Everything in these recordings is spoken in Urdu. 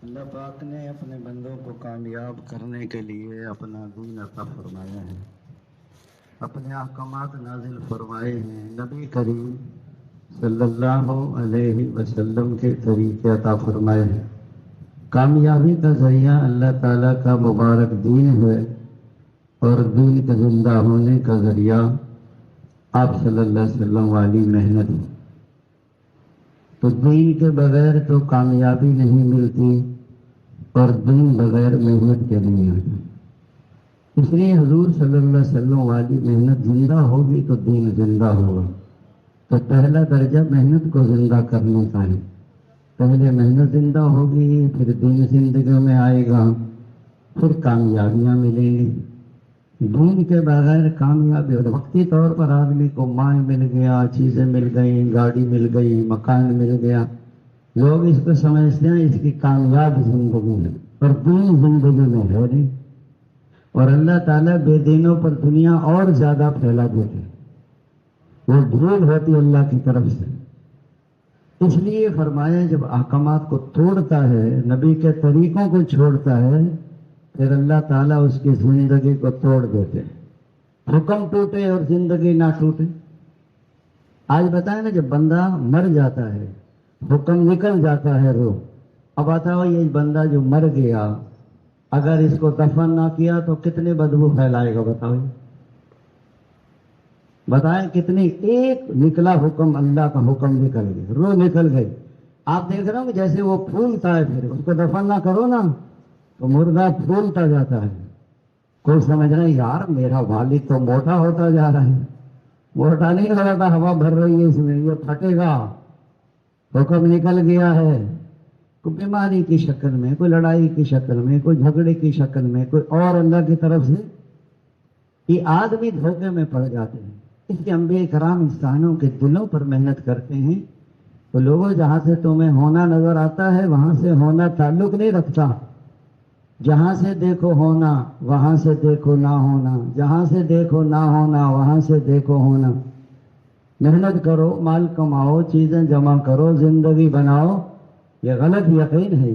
اللہ پاک نے اپنے بندوں کو کامیاب کرنے کے لیے اپنا دین عطا فرمایا ہے، اپنے احکامات نازل فرمائے ہیں، نبی کریم صلی اللہ علیہ وسلم کے طریقے عطا فرمائے ہیں۔ کامیابی کا ذریعہ اللہ تعالیٰ کا مبارک دین ہے، اور دین کے زندہ ہونے کا ذریعہ آپ صلی اللہ علیہ وسلم والی محنت ہے۔ تو دین کے بغیر تو کامیابی نہیں ملتی، اور دین بغیر محنت کے نہیں آتی۔ اس لیے حضور صلی اللہ علیہ وسلم والی محنت زندہ ہوگی تو دین زندہ ہوگا۔ تو پہلا درجہ محنت کو زندہ کرنے کا ہے۔ پہلے محنت زندہ ہوگی، پھر دین زندگی میں آئے گا، پھر کامیابیاں ملیں گی۔ دین کے بغیر کامیابی، اور وقتی طور پر آدمی کو مال مل گیا، چیزیں مل گئیں، گاڑی مل گئی، مکان مل گیا، لوگ اس کو سمجھتے ہیں اس کی کامیاب زندگی ہے، اور دین زندگی میں ہے نہیں۔ اور اللہ تعالیٰ بے دینوں پر دنیا اور زیادہ پھیلا دیتے ہیں، وہ دھول ہوتی اللہ کی طرف سے۔ اس لیے فرمایا جب احکامات کو توڑتا ہے، نبی کے طریقوں کو چھوڑتا ہے، پھر اللہ تعالیٰ اس کی زندگی کو توڑ دیتے ہیں۔ حکم ٹوٹے اور زندگی نہ ٹوٹے۔ آج بتائیں نا، جب بندہ مر جاتا ہے، حکم نکل جاتا ہے روح، اب بتاؤ یہ بندہ جو مر گیا اگر اس کو دفن نہ کیا تو کتنی بدبو پھیلائے گا؟ بتائیں کتنی، ایک نکلا حکم، اللہ کا حکم نکل گیا، روح نکل گئی۔ آپ دیکھ رہے ہو کہ جیسے وہ پھولتا ہے، پھر اس کو دفن نہ کرو نا تو مردہ پھولتا جاتا ہے۔ کوئی سمجھ رہا ہے یار میرا والد تو موٹا ہوتا جا رہا ہے، موٹا نہیں ہو رہا، ہوا بھر رہی ہے اس میں، یہ پھٹے گا، حکم نکل گیا ہے۔ کوئی بیماری کی شکل میں، کوئی لڑائی کی شکل میں، کوئی جھگڑے کی شکل میں، کوئی اور اللہ کی طرف سے، یہ آدمی دھوکے میں پڑ جاتے ہیں۔ اس کے انبیاء کرام انسانوں کے دلوں پر محنت کرتے ہیں۔ تو لوگوں، جہاں سے تمہیں ہونا نظر آتا ہے وہاں سے ہونا تعلق نہیں رکھتا۔ جہاں سے دیکھو ہونا، وہاں سے دیکھو نہ ہونا، جہاں سے دیکھو نہ ہونا، وہاں سے دیکھو ہونا۔ محنت کرو، مال کماؤ، چیزیں جمع کرو، زندگی بناؤ، یہ غلط یقین ہے۔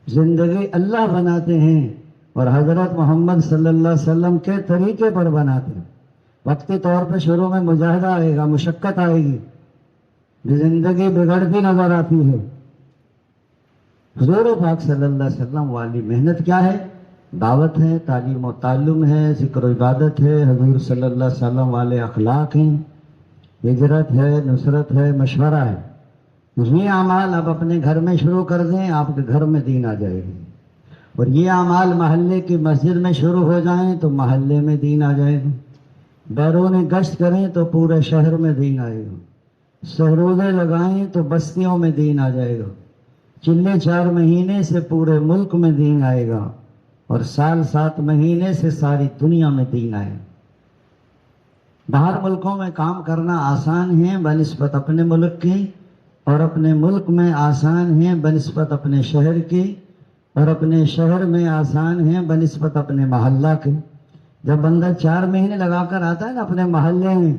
زندگی اللہ بناتے ہیں، اور حضرت محمد صلی اللہ علیہ وسلم کے طریقے پر بناتے ہیں۔ وقتی طور پہ شروع میں مجاہدہ آئے گا، مشقت آئے گی، زندگی بگڑتی نظر آتی ہے۔ حضور پاک صلی اللہ علیہ وسلم والی محنت کیا ہے؟ دعوت ہے، تعلیم و تعلم ہے، ذکر و عبادت ہے، حضور صلی اللہ علیہ وسلم والے اخلاق ہیں، ہجرت ہے، نصرت ہے، مشورہ ہے۔ یہ اعمال آپ اپنے گھر میں شروع کر دیں، آپ کے گھر میں دین آ جائے گی۔ اور یہ اعمال محلے کی مسجد میں شروع ہو جائیں تو محلے میں دین آ جائے گا۔ بیرون گشت کریں تو پورے شہر میں دین آئے گا۔ سہروزے لگائیں تو بستیوں میں دین آ جائے گا۔ چلے 4 مہینے سے پورے ملک میں دین آئے گا، اور سال 7 مہینے سے ساری دنیا میں دین آئے گا۔ باہر ملکوں میں کام کرنا آسان ہے بنسبت اپنے ملک کی، اور اپنے ملک میں آسان ہے بنسبت اپنے شہر کی، اور اپنے شہر میں آسان ہے بنسبت اپنے محلہ کے۔ جب بندہ 4 مہینے لگا کر آتا ہے نا اپنے محلے میں،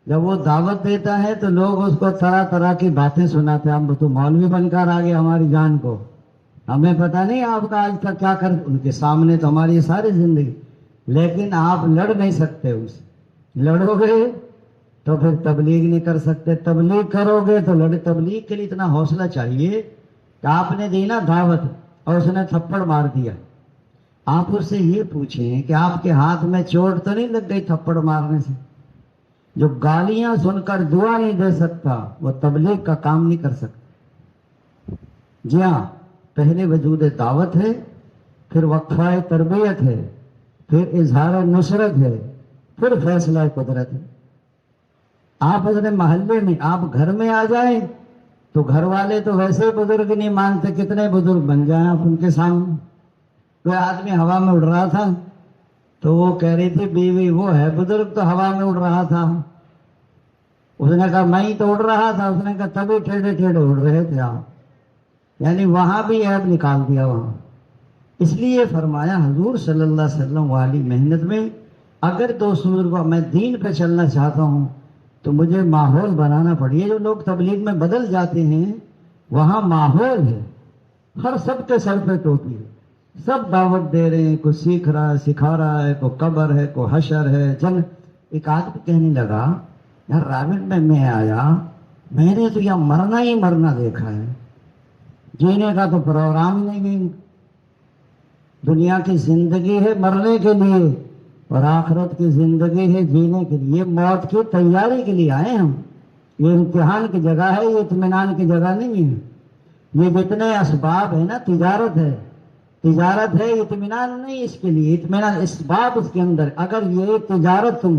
جب وہ دعوت دیتا ہے تو لوگ اس کو طرح طرح کی باتیں سناتے ہیں۔ ہم تو مولوی بن کر آ گئے ہماری جان کو، ہمیں پتہ نہیں آپ کا آج تک کیا کر، ان کے سامنے تو ہماری ساری زندگی، لیکن آپ لڑ نہیں سکتے اس سے۔ لڑو گے تو پھر تبلیغ نہیں کر سکتے، تبلیغ کرو گے تو تبلیغ کے لیے اتنا حوصلہ چاہیے کہ آپ نے دی نا دعوت اور اس نے تھپڑ مار دیا، آپ اس سے یہ پوچھیں کہ آپ کے ہاتھ میں چوٹ تو نہیں لگ گئی تھپڑ مارنے سے؟ جو گالیاں سن کر دعا نہیں دے سکتا وہ تبلیغ کا کام نہیں کر سکتا۔ جی ہاں، پہلے وجود دعوت ہے، پھر وقفہ تربیت ہے، پھر اظہار نصرت ہے، پھر فیصلہ قدرت ہے۔ آپ اپنے محلے میں، آپ گھر میں آ جائیں تو گھر والے تو ویسے بزرگ نہیں مانتے، کتنے بزرگ بن جائیں آپ ان کے سامنے۔ کوئی آدمی ہوا میں اڑ رہا تھا تو وہ کہہ رہی تھی بیوی، وہ ہے بزرگ تو ہوا میں اڑ رہا تھا۔ اس نے کہا میں ہی تو اڑ رہا تھا۔ اس نے کہا تبھی ٹیڑھے ٹیڑھے اڑ رہے تھے آپ، یعنی وہاں بھی عیب نکال دیا وہاں۔ اس لیے فرمایا حضور صلی اللہ علیہ وسلم والی محنت میں، اگر دوست بزرگوں میں دین پہ چلنا چاہتا ہوں تو مجھے ماحول بنانا پڑے۔ جو لوگ تبلیغ میں بدل جاتے ہیں وہاں ماحول ہے، ہر سب کے سر پہ ٹوپی ہے، سب دعوت دے رہے ہیں، کوئی سیکھ رہا ہے، سکھا رہا ہے، کوئی قبر ہے، کوئی حشر ہے، جن ایک آدمی کہنے لگا یار رابط میں آیا، میں نے تو یہاں مرنا ہی مرنا دیکھا ہے، جینے کا تو پروگرام ہی نہیں۔ دنیا کی زندگی ہے مرنے کے لیے اور آخرت کی زندگی ہے جینے کے لیے، موت کی تیاری کے لیے آئے ہم۔ یہ امتحان کی جگہ ہے، یہ اطمینان کی جگہ نہیں ہے۔ یہ جتنے اسباب ہے نا، تجارت ہے، تجارت ہے، اطمینان نہیں اس کے لیے، اطمینان اسباب اس کے اندر۔ اگر یہ تجارت تم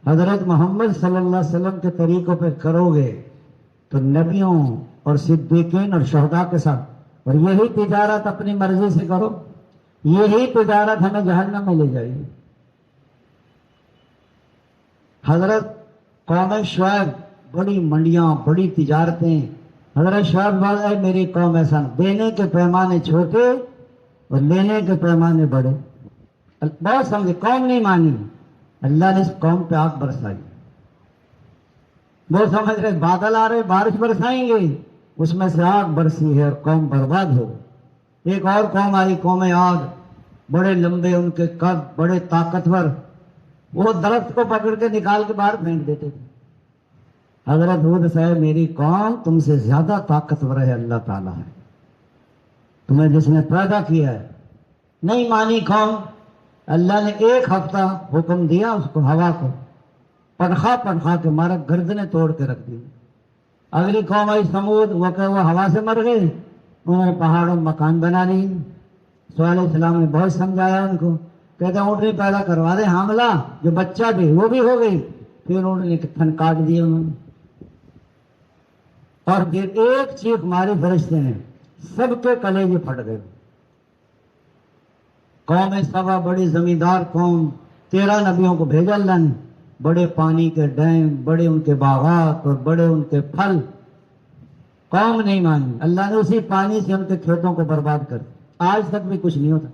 حضرت محمد صلی اللہ علیہ وسلم کے طریقوں پہ کرو گے تو نبیوں اور صدیقین اور شہداء کے ساتھ، اور یہی تجارت اپنی مرضی سے کرو، یہی تجارت ہمیں جہنم میں لے جائے گی۔ حضرت قوم شعیب، بڑی منڈیاں، بڑی تجارتیں، حضرت شعیب بولے میری قوم ایسا، دینے کے پیمانے چھوٹے اور لینے کے پیمانے بڑے۔ بہت سمجھے، قوم نہیں مانی، اللہ نے اس قوم پہ آگ برسائی۔ وہ سمجھ رہے بادل آ رہے بارش برسائیں گے، اس میں سے آگ برسی ہے اور قوم برباد ہو۔ ایک اور قوم آئی، قوم عاد، بڑے لمبے ان کے قد، بڑے طاقتور، وہ درخت کو پکڑ کے نکال کے باہر پھینک دیتے تھے۔ حضرت ہود صاحب میری قوم تم سے زیادہ طاقتور ہے، اللہ تعالیٰ ہے، تمہیں جس نے پیدا کیا ہے۔ نہیں مانی قوم، اللہ نے ایک ہفتہ حکم دیا اس کو، ہوا کو پنکھا پنکھا کے مارا، گردنیں توڑ کے رکھ دی۔ اگلی قوم آئی سمود، وہ ہوا سے مر گئے، انہوں نے پہاڑوں میں مکان بنا لی۔ سوال السلام نے بہت سمجھایا ان کو، کہتے ہیں اونٹنی پیدا کروا دے، حاملہ جو بچہ بھی وہ بھی ہو گئی، پھر انہوں نے تھن کاٹ دیے انہوں نے، اور پھر ایک چیخ ماری فرشتے نے، سب کے کلیجے پھٹ گئے۔ قوم سبا بڑی زمیندار قوم، 13 نبیوں کو بھیجا اللہ نے، بڑے پانی کے ڈیم، بڑے ان کے باغات اور بڑے ان کے پھل، قوم نہیں مانی، اللہ نے اسی پانی سے ان کے کھیتوں کو برباد کر دیا۔ آج تک بھی کچھ نہیں ہوتا،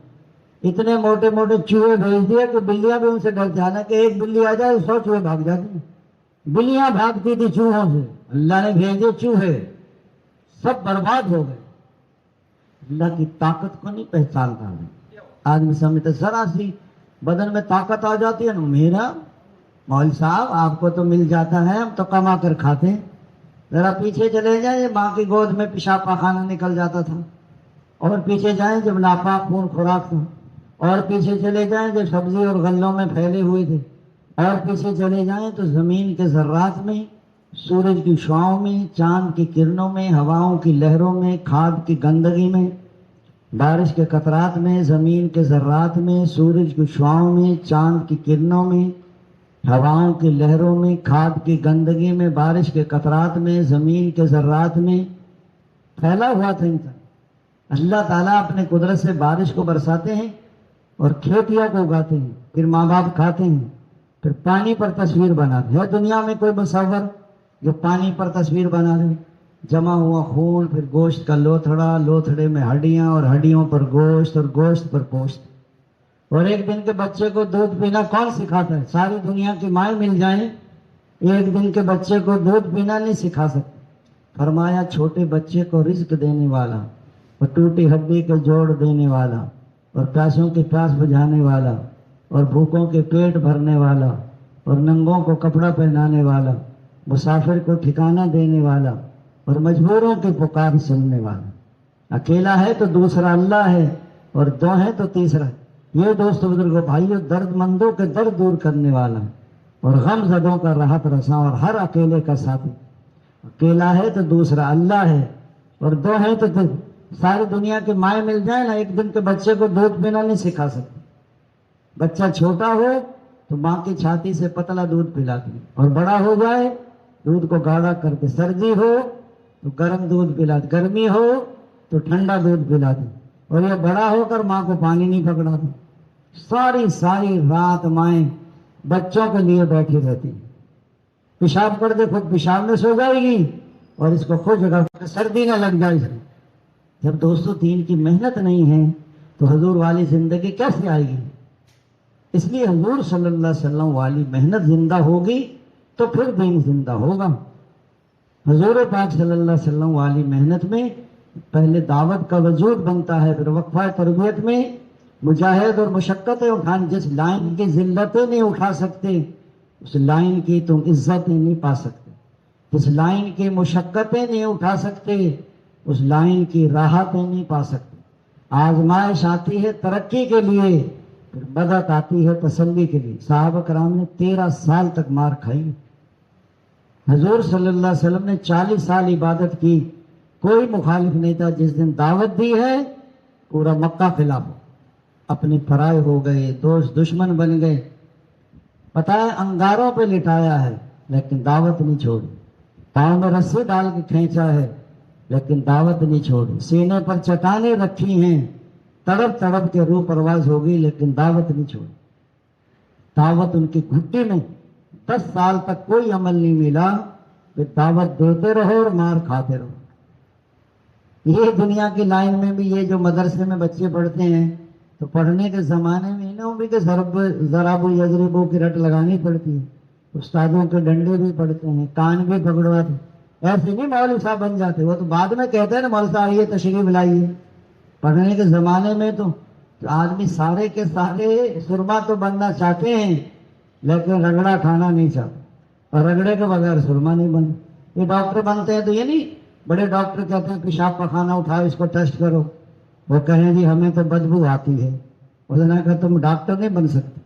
اتنے موٹے موٹے چوہے بھیج دیے کہ بلیاں بھی ان سے ڈرتی، حالانکہ ایک بلی آ جائے 100 چوہے بھاگ جاتے ہیں۔ بلیاں بھاگتی تھی چوہوں سے، اللہ نے بھیجے چوہے، سب برباد ہو گئے۔ اللہ کی طاقت کو نہیں پہچانتا ہے آدمی، سمجھتے ذرا سی بدن میں طاقت آ جاتی ہے نا، میرا مول صاحب آپ کو تو مل جاتا ہے، ہم تو کما کر کھاتے ہیں۔ ذرا پیچھے چلے جائیں، یہ ماں کی گود میں پیشاب پاخانہ نکل جاتا تھا، اور پیچھے جائیں جب ناپاک خون خوراک تھا، اور پیچھے چلے جائیں جب سبزی اور غلوں میں پھیلے ہوئے تھے، اور پیچھے چلے جائیں تو زمین کے ذرات میں، سورج کی شعاؤں میں، چاند کی کرنوں میں، ہواؤں کی لہروں میں، کھاد کی گندگی میں، بارش کے قطرات میں، زمین کے ذرات میں، سورج کی شعاؤں میں، چاند کی کرنوں میں، ہواؤں کی لہروں میں، کھاد کی گندگی میں، بارش کے قطرات میں، زمین کے ذرات میں پھیلا ہوا تھا انسان۔ اللہ تعالیٰ اپنے قدرت سے بارش کو برساتے ہیں اور کھیتیاں کو اگاتے ہیں، پھر ماں باپ کھاتے ہیں، پھر پانی پر تصویر بناتے ہیں۔ ہے دنیا میں کوئی مصور جو پانی پر تصویر بنا دے؟ جمع ہوا خون، پھر گوشت کا لوتھڑا، لوتھڑے میں ہڈیاں، اور ہڈیوں پر گوشت، اور گوشت پر گوشت۔ اور ایک دن کے بچے کو دودھ پینا کون سکھاتا ہے؟ ساری دنیا کی مائیں مل جائیں، ایک دن کے بچے کو دودھ پینا نہیں سکھا سکتے۔ فرمایا چھوٹے بچے کو رزق دینے والا، اور ٹوٹی ہڈی کے جوڑ دینے والا، اور پیاسوں کی پیاس بجھانے والا، اور بھوکوں کے پیٹ بھرنے والا، اور ننگوں کو کپڑا پہنانے والا، مسافر کو ٹھکانہ دینے والا، اور مجبوروں کی پکار سننے والا۔ اکیلا ہے تو دوسرا اللہ ہے، اور دو ہے تو تیسرا ہے۔ یہ دوست بزرگوں بھائیوں، درد مندوں کے درد دور کرنے والا، اور غم زدوں کا راحت رساں، اور ہر اکیلے کا ساتھی۔ اکیلا ہے تو دوسرا اللہ ہے، اور دو ہے تو ساری دنیا کی مائیں مل جائیں نا، ایک دن کے بچے کو دودھ پینا نہیں سکھا سکتے۔ بچہ چھوٹا ہو تو ماں کی چھاتی سے پتلا دودھ پلاتی، اور بڑا ہو جائے دودھ کو گاڑھا کر کے، سردی ہو تو گرم دودھ پلاتی، گرمی ہو تو ٹھنڈا دودھ پلاتی، اور یہ بڑا ہو کر ماں کو پانی نہیں پکڑاتا۔ ساری رات مائیں بچوں کے لیے بیٹھی رہتی، پیشاب کر دے خود پیشاب میں سو جائے گی، اور اس کو خود جگہ سردی نہ لگ جائے۔ جب دوستو دین کی محنت نہیں ہے تو حضور والی زندگی کیسے آئے گی؟ اس لیے حضور صلی اللہ علیہ وسلم والی محنت زندہ ہوگی تو پھر دین زندہ ہوگا۔ حضور پاک صلی اللہ علیہ وسلم والی محنت میں پہلے دعوت کا وجود بنتا ہے، پھر وقفہ تربیت میں مجاہد اور مشقتیں اٹھانے. جس لائن کی ذلتیں نہیں اٹھا سکتے اس لائن کی تم عزت نہیں پا سکتے. جس لائن کی مشقتیں نہیں اٹھا سکتے اس لائن کی راحتیں نہیں پا سکتے. آزمائش آتی ہے ترقی کے لیے، پھر مدد آتی ہے تسلی کے لیے. صحابہ کرام نے 13 سال تک مار کھائی. حضور صلی اللہ علیہ وسلم نے 40 سال عبادت کی، کوئی مخالف نہیں تھا. جس دن دعوت دی ہے پورا مکہ خلاف ہو، اپنے پرائے ہو گئے، دوست دشمن بن گئے. پتہ ہے انگاروں پہ لٹایا ہے لیکن دعوت نہیں چھوڑی. پاؤں میں رسی ڈال کے کھینچا ہے لیکن دعوت نہیں چھوڑی. سینے پر چٹانیں رکھی ہیں، تڑپ تڑپ کے روح پرواز ہوگی لیکن دعوت نہیں چھوڑی. دعوت ان کی گھٹی میں 10 سال تک کوئی عمل نہیں ملا، پھر دعوت دیتے رہو اور مار کھاتے رہو. یہ دنیا کی لائن میں بھی یہ جو مدرسے میں بچے پڑھتے ہیں تو پڑھنے کے زمانے میں انہوں بھی کہ ضرب یضربو کی رٹ لگانی پڑتی ہے. استادوں کے ڈنڈے بھی پڑتے ہیں، کان بھی پکڑواتے. ایسے نہیں مولوی صاحب بن جاتے، وہ تو بعد میں کہتے ہیں نا مولوی صاحب آئیے تشریف لائیے. پڑھنے کے زمانے میں تو آدمی سارے کے سارے سرما تو بننا چاہتے ہیں لیکن رگڑا کھانا نہیں چاہتے، اور رگڑے کے بغیر سرما نہیں بن. یہ ڈاکٹر بنتے ہیں تو یہ نہیں بڑے ڈاکٹر کہتے ہیں پیشاب پخانہ اٹھاؤ اس کو ٹیسٹ کرو، وہ کہیں جی ہمیں تو بدبو آتی ہے. اس نے کہا تم ڈاکٹر نہیں بن سکتے.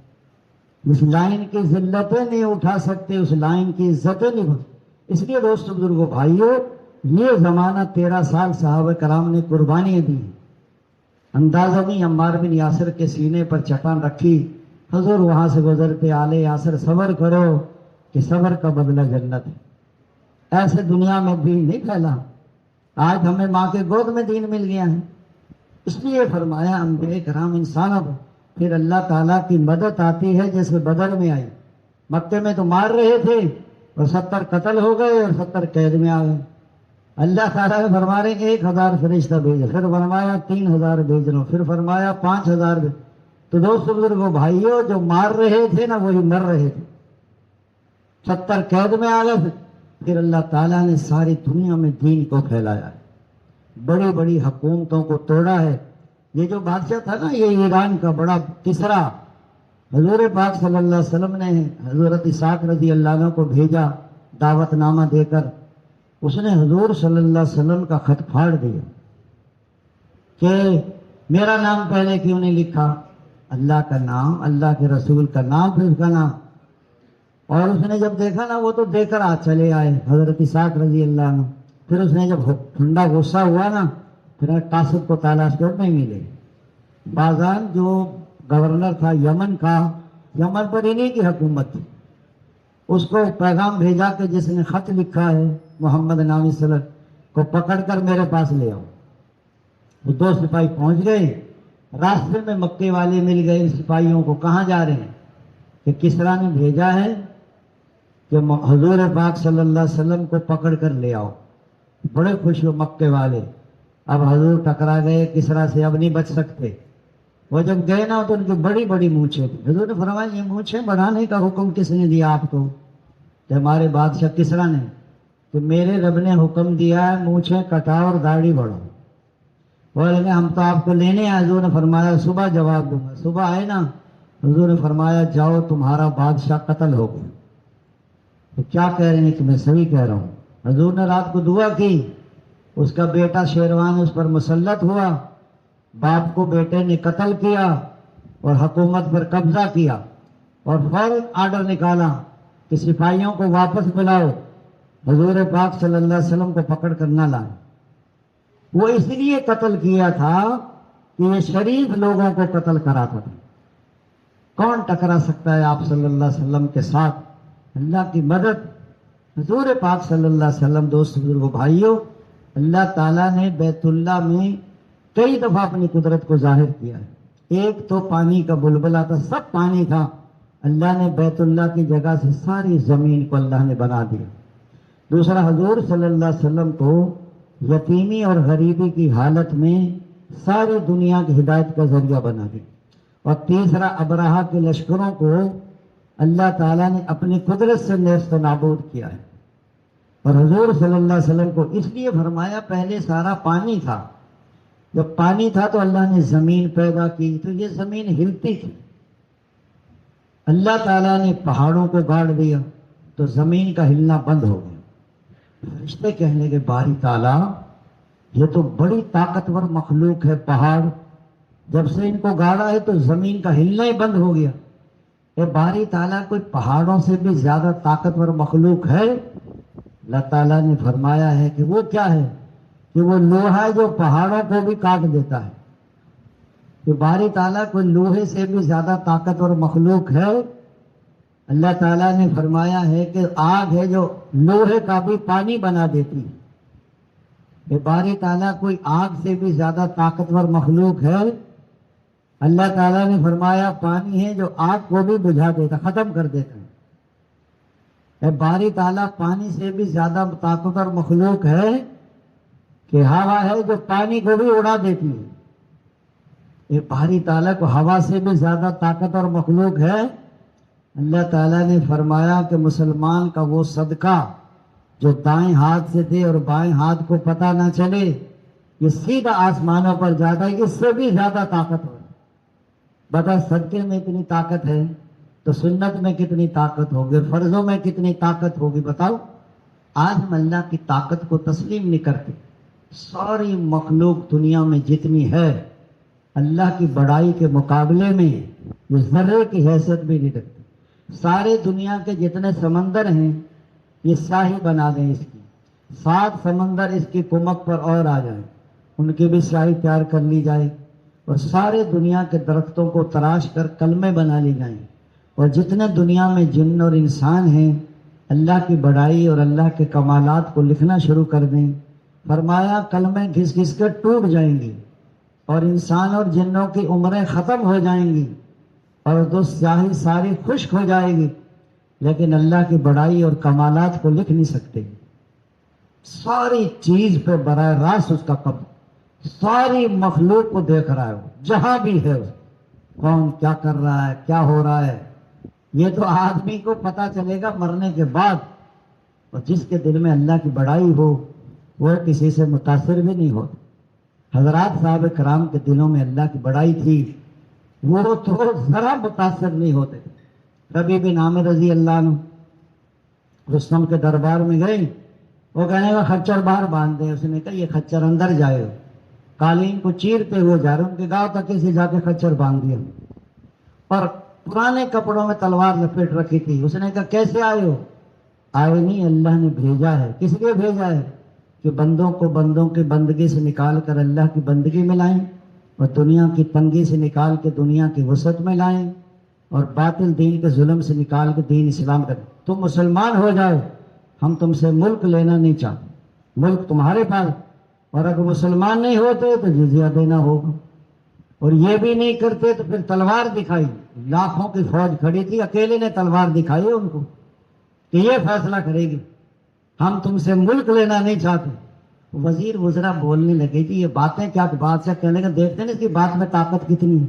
اس لائن کی ذلتیں نہیں اٹھا سکتے اس لائن کی عزتیں نہیں بن. اس لیے دوستو بزرگوں بھائیوں، یہ زمانہ 13 سال صحابہ کرام نے قربانیاں دی. اندازہ نہیں، عمار بن یاسر کے سینے پر چٹان رکھی، حضور وہاں سے گزرتے آلے یاسر صبر کرو کہ صبر کا بدلہ جنت ہے. ایسے دنیا میں دین نہیں پھیلا. آج ہمیں ماں کے گود میں دین مل گیا ہے. اس لیے فرمایا انبیاء کرام انسانوں پر پھر اللہ تعالیٰ کی مدد آتی ہے جیسے بدر میں آئی. مکے میں تو مار رہے تھے اور 70 قتل ہو گئے اور 70 قید میں آ گئے. اللہ تعالیٰ نے فرما رہے 1000 فرشتہ بھیجو، پھر فرمایا 3000 بھیج رہا ہوں، پھر فرمایا 5000 بھیج. تو دوستو بزرگوں بھائیوں، جو مار رہے تھے نا وہی مر رہے تھے. 70 قید میں آ گئے. پھر اللہ تعالیٰ نے ساری دنیا میں دین کو پھیلایا ہے، بڑی بڑی حکومتوں کو توڑا ہے. یہ جو بادشاہ تھا نا یہ ایران کا بڑا کسرا، حضور پاک صلی اللہ علیہ وسلم نے حضرت اسحاق رضی اللہ عنہ کو بھیجا دعوت نامہ دے کر. اس نے حضور صلی اللہ علیہ وسلم کا خط پھاڑ دیا کہ میرا نام پہلے کیوں نہیں لکھا، اللہ کا نام، اللہ کے رسول کا نام، پھر اس کا نام. اور اس نے جب دیکھا نا وہ تو دے کر چلے آئے حضرت اسحاق رضی اللہ عنہ. پھر اس نے جب ٹھنڈا غصہ ہوا نا پھر قاصد کو تلاش کر نہیں ملے. بازان جو گورنر تھا یمن کا، یمن پر انہی کی حکومت تھی، اس کو پیغام بھیجا کہ جس نے خط لکھا ہے محمد نامی صلی اللہ علیہ وسلم کو پکڑ کر میرے پاس لے آؤ. وہ 2 سپاہی پہنچ گئے. راستے میں مکے والے مل گئے سپاہیوں کو، کہاں جا رہے ہیں؟ کہ کسرا نے بھیجا ہے کہ حضور پاک صلی اللہ علیہ وسلم کو پکڑ کر لے آؤ. بڑے خوش ہو مکے والے. اب حضور ٹکرا گئے کسرا سے، اب نہیں بچ سکتے. وہ جب گئے نا تو ان کی بڑی بڑی مونچھیں تھیں. حضور نے فرمایا یہ مونچھیں بڑھانے کا حکم کس نے دیا آپ کو؟ کہ ہمارے بادشاہ کسرا نے. کہ میرے رب نے حکم دیا ہے مونچھیں کٹاؤ اور داڑھی بڑھاؤ. بولے ہم تو آپ کو لینے آئے. حضور نے فرمایا صبح جواب دوں گا. صبح آئے نا حضور نے فرمایا جاؤ تمہارا بادشاہ قتل ہو گیا. تو کیا کہہ رہے ہیں کہ میں صحیح کہہ رہا ہوں. حضور نے رات کو دعا کی، اس کا بیٹا شیروان اس پر مسلط ہوا، باپ کو بیٹے نے قتل کیا اور حکومت پر قبضہ کیا، اور فوراً آرڈر نکالا کہ سپاہیوں کو واپس بلاؤ، حضور پاک صلی اللہ علیہ وسلم کو پکڑ کر نہ لائیں. وہ اس لیے قتل کیا تھا کہ یہ شریف لوگوں کو قتل کراتا تھا. کون ٹکرا سکتا ہے آپ صلی اللہ علیہ وسلم کے ساتھ؟ اللہ کی مدد. حضور پاک صلی اللہ علیہ وسلم دوست بزرگوں بھائیوں، اللہ تعالیٰ نے بیت اللہ میں کئی دفعہ اپنی قدرت کو ظاہر کیا ہے. ایک تو پانی کا بلبلا تھا، سب پانی تھا، اللہ نے بیت اللہ کی جگہ سے ساری زمین کو اللہ نے بنا دیا. دوسرا حضور صلی اللہ علیہ وسلم کو یتیمی اور غریبی کی حالت میں ساری دنیا کی ہدایت کا ذریعہ بنا دیا. اور تیسرا ابرہہ کے لشکروں کو اللہ تعالیٰ نے اپنی قدرت سے نیست و نابود کیا ہے. اور حضور صلی اللہ علیہ وسلم کو اس لیے فرمایا، پہلے سارا پانی تھا، جب پانی تھا تو اللہ نے زمین پیدا کی، تو یہ زمین ہلتی تھی، اللہ تعالیٰ نے پہاڑوں کو گاڑ دیا تو زمین کا ہلنا بند ہو گیا۔ فرشتے کہنے کے باری تعالیٰ یہ تو بڑی طاقتور مخلوق ہے، پہاڑ جب سے ان کو گاڑا ہے تو زمین کا ہلنا ہی بند ہو گیا۔ اے باری تعالیٰ، کوئی پہاڑوں سے بھی زیادہ طاقتور مخلوق ہے؟ اللہ تعالیٰ نے فرمایا ہے کہ وہ کیا ہے، کہ وہ لوہا ہے جو پہاڑوں کو بھی کاٹ دیتا ہے۔ کہ باری تعالیٰ کوئی لوہے سے بھی زیادہ طاقتور مخلوق ہے؟ اللہ تعالیٰ نے فرمایا ہے کہ آگ ہے جو لوہے کا بھی پانی بنا دیتی ہے۔ کہ باری تعالیٰ کوئی آگ سے بھی زیادہ طاقتور مخلوق ہے؟ اللہ تعالیٰ نے فرمایا پانی ہے جو آگ کو بھی بجھا دیتا، ختم کر دیتا ہے۔ اے باری تعالیٰ پانی سے بھی زیادہ طاقتور مخلوق ہے کہ ہوا ہے جو پانی کو بھی اڑا دیتی ہے۔ اے باری تعالیٰ کو ہوا سے بھی زیادہ طاقتور مخلوق ہے؟ اللہ تعالیٰ نے فرمایا کہ مسلمان کا وہ صدقہ جو دائیں ہاتھ سے دے اور بائیں ہاتھ کو پتہ نہ چلے، یہ سیدھا آسمانوں پر جاتا ہے، اس سے بھی زیادہ طاقتور ہے۔ بتا صدقے میں اتنی طاقت ہے تو سنت میں کتنی طاقت ہوگی، اور فرضوں میں کتنی طاقت ہوگی؟ بتاؤ۔ آج ہم اللہ کی طاقت کو تسلیم نہیں کرتے۔ ساری مخلوق دنیا میں جتنی ہے اللہ کی بڑائی کے مقابلے میں یہ ذرے کی حیثیت بھی نہیں رکھتی۔ سارے دنیا کے جتنے سمندر ہیں یہ سیاہی بنا دیں اس کی، 7 سمندر اس کی کمک پر اور آ جائیں، ان کی بھی سیاہی تیار کر لی جائے، اور سارے دنیا کے درختوں کو تراش کر کلمے بنا لی جائیں، اور جتنے دنیا میں جن اور انسان ہیں اللہ کی بڑائی اور اللہ کے کمالات کو لکھنا شروع کر دیں۔ فرمایا کلمے گھس گھس کر ٹوٹ جائیں گی، اور انسان اور جنوں کی عمریں ختم ہو جائیں گی، اور تو سیاہی ساری خشک ہو جائے گی، لیکن اللہ کی بڑائی اور کمالات کو لکھ نہیں سکتے۔ ساری چیز پہ براہ راست اس کا قبضہ، ساری مخلوق کو دیکھ رہا ہے، وہ جہاں بھی ہے، کون کیا کر رہا ہے، کیا ہو رہا ہے، یہ تو آدمی کو پتا چلے گا مرنے کے بعد۔ اور جس کے دل میں اللہ کی بڑائی ہو وہ کسی سے متاثر بھی نہیں ہوتا۔ حضرات صاحب کرام کے دلوں میں اللہ کی بڑائی تھی، وہ تو ذرا متاثر نہیں ہوتے۔ ربیع بن عامر رضی اللہ عنہ رستم کے دربار میں گئے، وہ کہنے کا خچر باہر باندھ دیں، اس نے کہا یہ خچر اندر جائے، قالین کو چیرتے ہوئے جا رہے، ان کے گاؤں تک سے جا کے خچر باندھ دیا، اور پرانے کپڑوں میں تلوار لپیٹ رکھی تھی۔ اس نے کہا کیسے آئے ہو؟ آئے نہیں، اللہ نے بھیجا ہے۔ کس لیے بھیجا ہے؟ کہ بندوں کو بندوں کی بندگی سے نکال کر اللہ کی بندگی میں لائیں، اور دنیا کی تنگی سے نکال کے دنیا کی وسعت میں لائیں، اور باطل دین کے ظلم سے نکال کے دین اسلام کریں۔ تم مسلمان ہو جاؤ، ہم تم سے ملک لینا نہیں چاہتے، ملک تمہارے پاس، اور اگر مسلمان نہیں ہوتے تو جزیہ دینا ہوگا، اور یہ بھی نہیں کرتے تو پھر تلوار دکھائی۔ لاکھوں کی فوج کھڑی تھی، اکیلے نے تلوار دکھائی ان کو کہ یہ فیصلہ کرے گی، ہم تم سے ملک لینا نہیں چاہتے۔ وزیر وزراء بولنے لگے کہ یہ باتیں کیا، بادشاہ کہنے کا دیکھتے ہیں اس کی بات میں طاقت کتنی ہے۔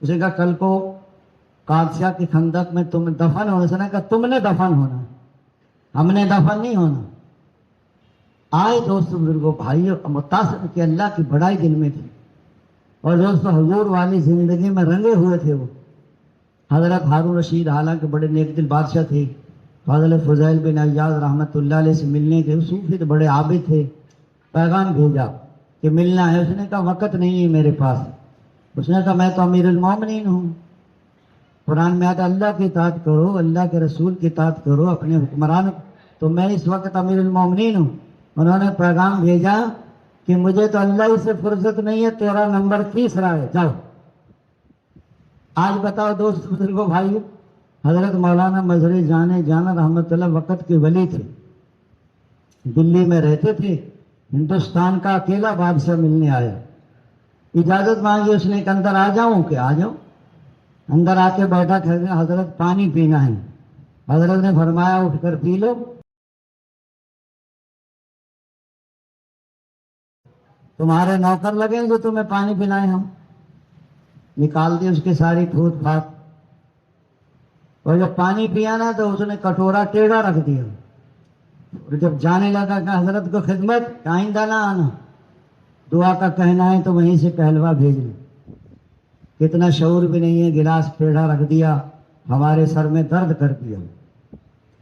اس نے کہا کل کو قادسیہ کی خندق میں تم دفن ہونا، اس نے کہا تم نے دفن ہونا، ہم نے دفن نہیں ہونا۔ آئے دوستو بزرگوں بھائیوں، متاثر کہ اللہ کی بڑائی دل میں تھی، اور دوستو حضور والی زندگی میں رنگے ہوئے تھے وہ۔ حضرت ہارون رشید حالانکہ بڑے نیک دل بادشاہ تھے، حضرت فضیل بن عیاض رحمۃ اللہ علیہ سے ملنے کے، صوفی تو بڑے عابد تھے، پیغام بھیجا کہ ملنا ہے۔ اس نے کہا وقت نہیں ہے میرے پاس۔ اس نے کہا میں تو امیر المومنین ہوں، قرآن میں آتا اللہ کی اطاعت کرو، اللہ کے رسول کی اطاعت کرو، اپنے حکمران، تو میں اس وقت امیر المومنین ہوں۔ انہوں نے پیغام بھیجا کہ مجھے تو اللہ ہی سے فرصت نہیں ہے، تیرا نمبر تیسرا ہے، جاؤ۔ آج بتاؤ دوست بزرگوں بھائیو، حضرت مولانا مظہری جانا رحمۃ اللہ وقت کے ولی تھے، دلی میں رہتے تھے، ہندوستان کا اکیلا بادشاہ ملنے آیا، اجازت مانگی، اس نے کہ اندر آ جاؤں؟ کہ آ جاؤ۔ اندر آ کے بیٹھا، حضرت پانی پینا ہے۔ حضرت نے فرمایا اٹھ کر پی لو۔ تمہارے نوکر لگیں جو تمہیں پانی پلائیں، ہم نکال دی اس کی ساری پھوٹ پھاٹ، اور جب پانی پیا نا تو اس نے کٹورا ٹیڑھا رکھ دیا، اور جب جانے لگا کہ حضرت کو خدمت آئندہ نہ آنا، دعا کا کہنا ہے تو وہیں سے کہلوا بھیج لیں. کتنا شعور بھی نہیں ہے، گلاس ٹیڑھا رکھ دیا، ہمارے سر میں درد کر دیا.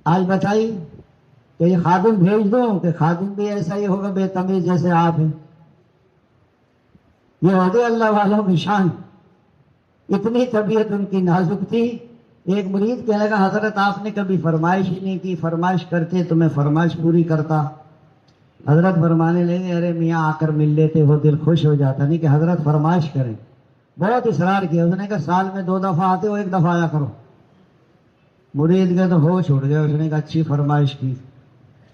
آج بتائیے کہ یہ خادم بھیج دو کہ خادم بھی ایسا ہی ہوگا بے تمیز جیسے آپ ہیں. یہ ہوتے اللہ والوں کی شان. اتنی طبیعت ان کی نازک تھی. ایک مرید کہنے لگا حضرت آپ نے کبھی فرمائش ہی نہیں کی، فرمائش کرتے تو میں فرمائش پوری کرتا. حضرت فرمانے لگے ارے میاں آ کر مل لیتے ہو دل خوش ہو جاتا. نہیں کہ حضرت فرمائش کریں. بہت اصرار کیا. اس نے کہا سال میں 2 دفعہ آتے ہو، 1 دفعہ آیا کرو. مرید کے تو ہوش اڑ گیا. اس نے کہا اچھی فرمائش کی.